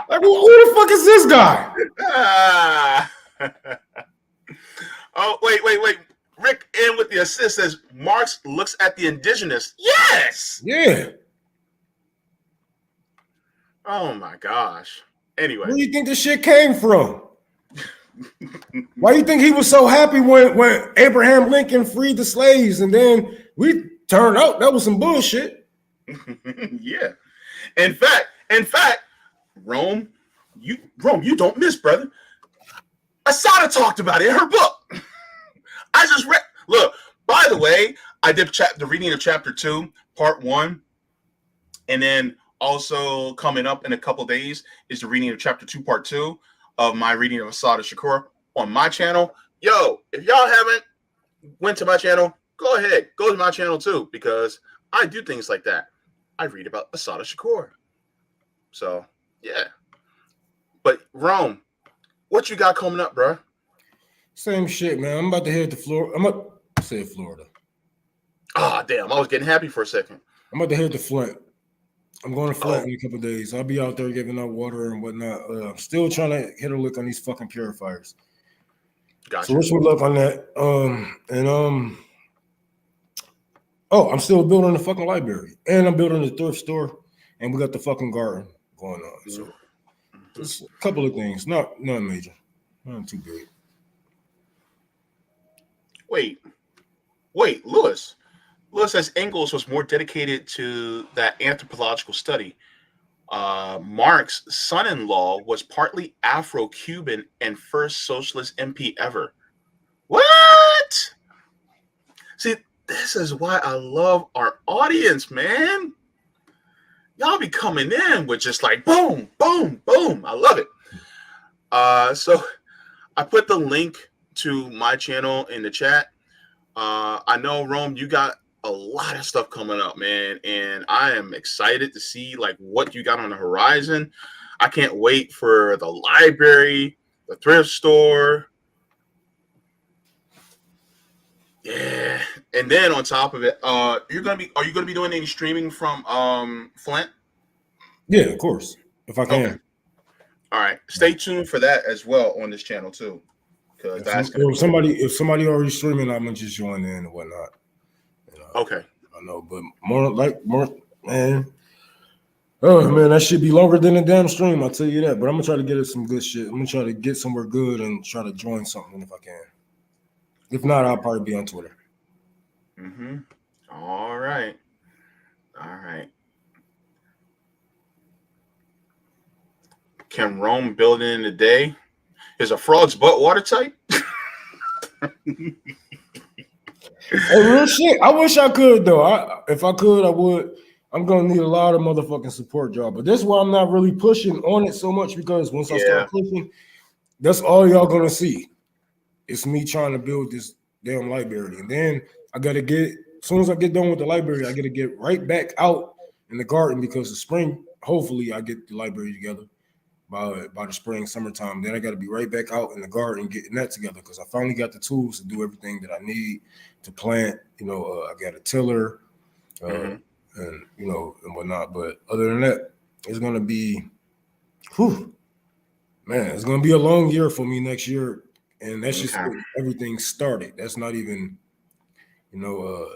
Like, who the fuck is this guy? Oh, wait. Rick in with the assist says Marx looks at the indigenous. Yes. Yeah. Oh my gosh. Anyway, Where do you think this shit came from? Why do you think he was so happy when Abraham Lincoln freed the slaves and then we turned out that was some bullshit? Yeah. In fact, Rome, you don't miss, brother. Asada talked about it in her book. I just read. Look, by the way, I did the reading of chapter 2, part 1, and then also coming up in a couple days is the reading of chapter 2, part 2 of my reading of Asada Shakur on my channel. Yo, if y'all haven't went to my channel, go ahead, go to my channel too, because I do things like that. I read about Asada Shakur. So yeah, but Rome, what you got coming up, bro? Same shit, man. I'm about to head to Florida. I'm about to say Florida. Ah, damn. I was getting happy for a second. I'm about to head to Flint. I'm going to Flint in a couple of days. I'll be out there giving out water and whatnot. I'm still trying to hit a lick on these fucking purifiers. Gotcha. So wish me luck on that. I'm still building the fucking library. And I'm building the thrift store. And we got the fucking garden going on. So just a couple of things. Not major. Not too big. Wait, Lewis. Lewis says Engels was more dedicated to that anthropological study. Marx's son-in-law was partly Afro-Cuban and first socialist MP ever. What? See, this is why I love our audience, man. Y'all be coming in with just like boom, boom, boom. I love it. So I put the link to my channel in the chat. I know, Rome, you got a lot of stuff coming up, man, and I am excited to see like what you got on the horizon. I can't wait for the library, the thrift store. Yeah, and then on top of it, are you gonna be doing any streaming from Flint? Yeah, of course, if I can. Okay. All right, stay tuned for that as well on this channel too, because if somebody already streaming, I'm gonna just join in and whatnot. You know, okay, I know, but more man. Oh man, that should be longer than a damn stream. I'll tell you that. But I'm gonna try to get it some good shit. I'm gonna try to get somewhere good and try to join something if I can. If not, I'll probably be on Twitter. Mm-hmm. All right. Can Rome build it in a day? Is a frog's butt watertight? Hey, real shit. I wish I could though. If I could, I would. I'm gonna need a lot of motherfucking support, y'all. But that's why I'm not really pushing on it so much, because once I start pushing, that's all y'all gonna see. It's me trying to build this damn library, and then I gotta get. As soon as I get done with the library, I gotta get right back out in the garden, because the spring, hopefully, I get the library together by the spring, summertime. Then I gotta be right back out in the garden getting that together, because I finally got the tools to do everything that I need to plant. You know, I got a tiller. And you know, and whatnot. But other than that, it's gonna be, it's gonna be a long year for me next year, and that's just everything started. That's not even, you know,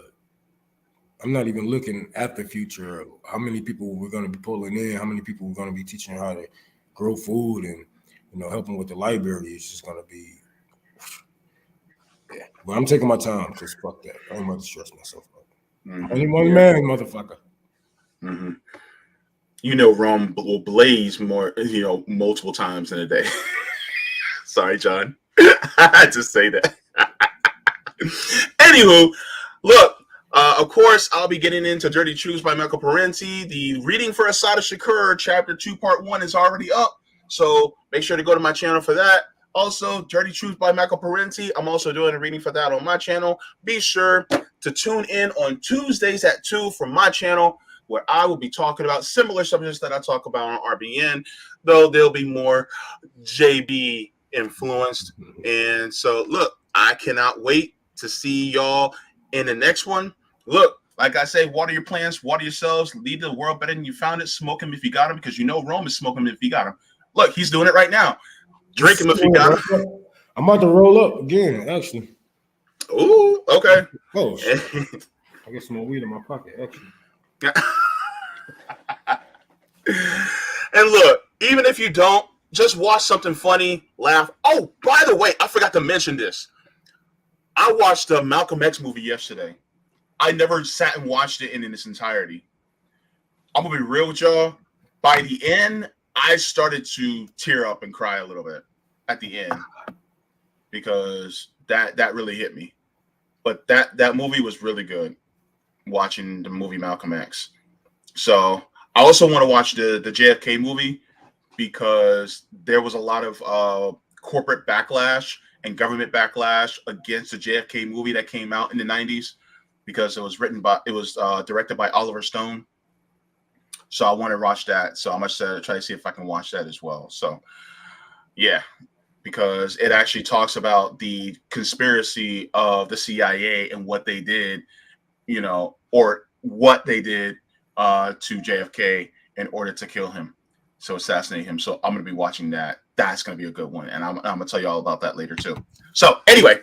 I'm not even looking at the future. How many people we're gonna be pulling in? How many people we're gonna be teaching how to grow food and, you know, helping with the library? It's just gonna be, yeah. But I'm taking my time, because fuck that. I ain't about to stress myself out. Only one man, motherfucker. Mm-hmm. You know, Rome will blaze more, you know, multiple times in a day. Sorry, John. I had to say that. Anywho, look, of course, I'll be getting into Dirty Truths by Michael Parenti. The reading for Asada Shakur, chapter 2, part 1 is already up. So make sure to go to my channel for that. Also, Dirty Truth by Michael Parenti. I'm also doing a reading for that on my channel. Be sure to tune in on Tuesdays at 2 from my channel where I will be talking about similar subjects that I talk about on RBN, though they'll be more JB influenced. And so, look, I cannot wait to see y'all in the next one. Look, like I say, water your plants, water yourselves, leave the world better than you found it. Smoke him if you got him, because you know Rome is smoking him if you got him. Look, he's doing it right now. Drink him if you got him. I'm about to roll up again, actually. Ooh, okay. Oh, shit. I got some more weed in my pocket, actually. And look, even if you don't, just watch something funny, laugh. Oh, by the way, I forgot to mention this. I watched the Malcolm X movie yesterday. I never sat and watched it in its entirety. I'm going to be real with y'all. By the end, I started to tear up and cry a little bit at the end because that really hit me. But that movie was really good, watching the movie Malcolm X. So I also want to watch the JFK movie because there was a lot of corporate backlash and government backlash against the JFK movie that came out in the 90s because it was directed by Oliver Stone. So I want to watch that. So I'm going to try to see if I can watch that as well. So yeah, because it actually talks about the conspiracy of the CIA and what they did, or what they did to JFK in order to kill him, so assassinate him. So I'm going to be watching that. That's going to be a good one. And I'm going to tell you all about that later too. So anyway,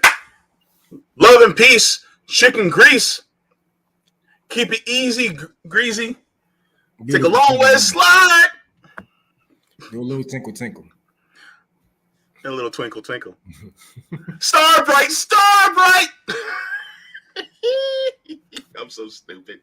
love and peace, chicken grease. Keep it easy, greasy. Take a long way to slide. Do a little tinkle, tinkle. And a little twinkle, twinkle. Star bright, star bright. I'm so stupid.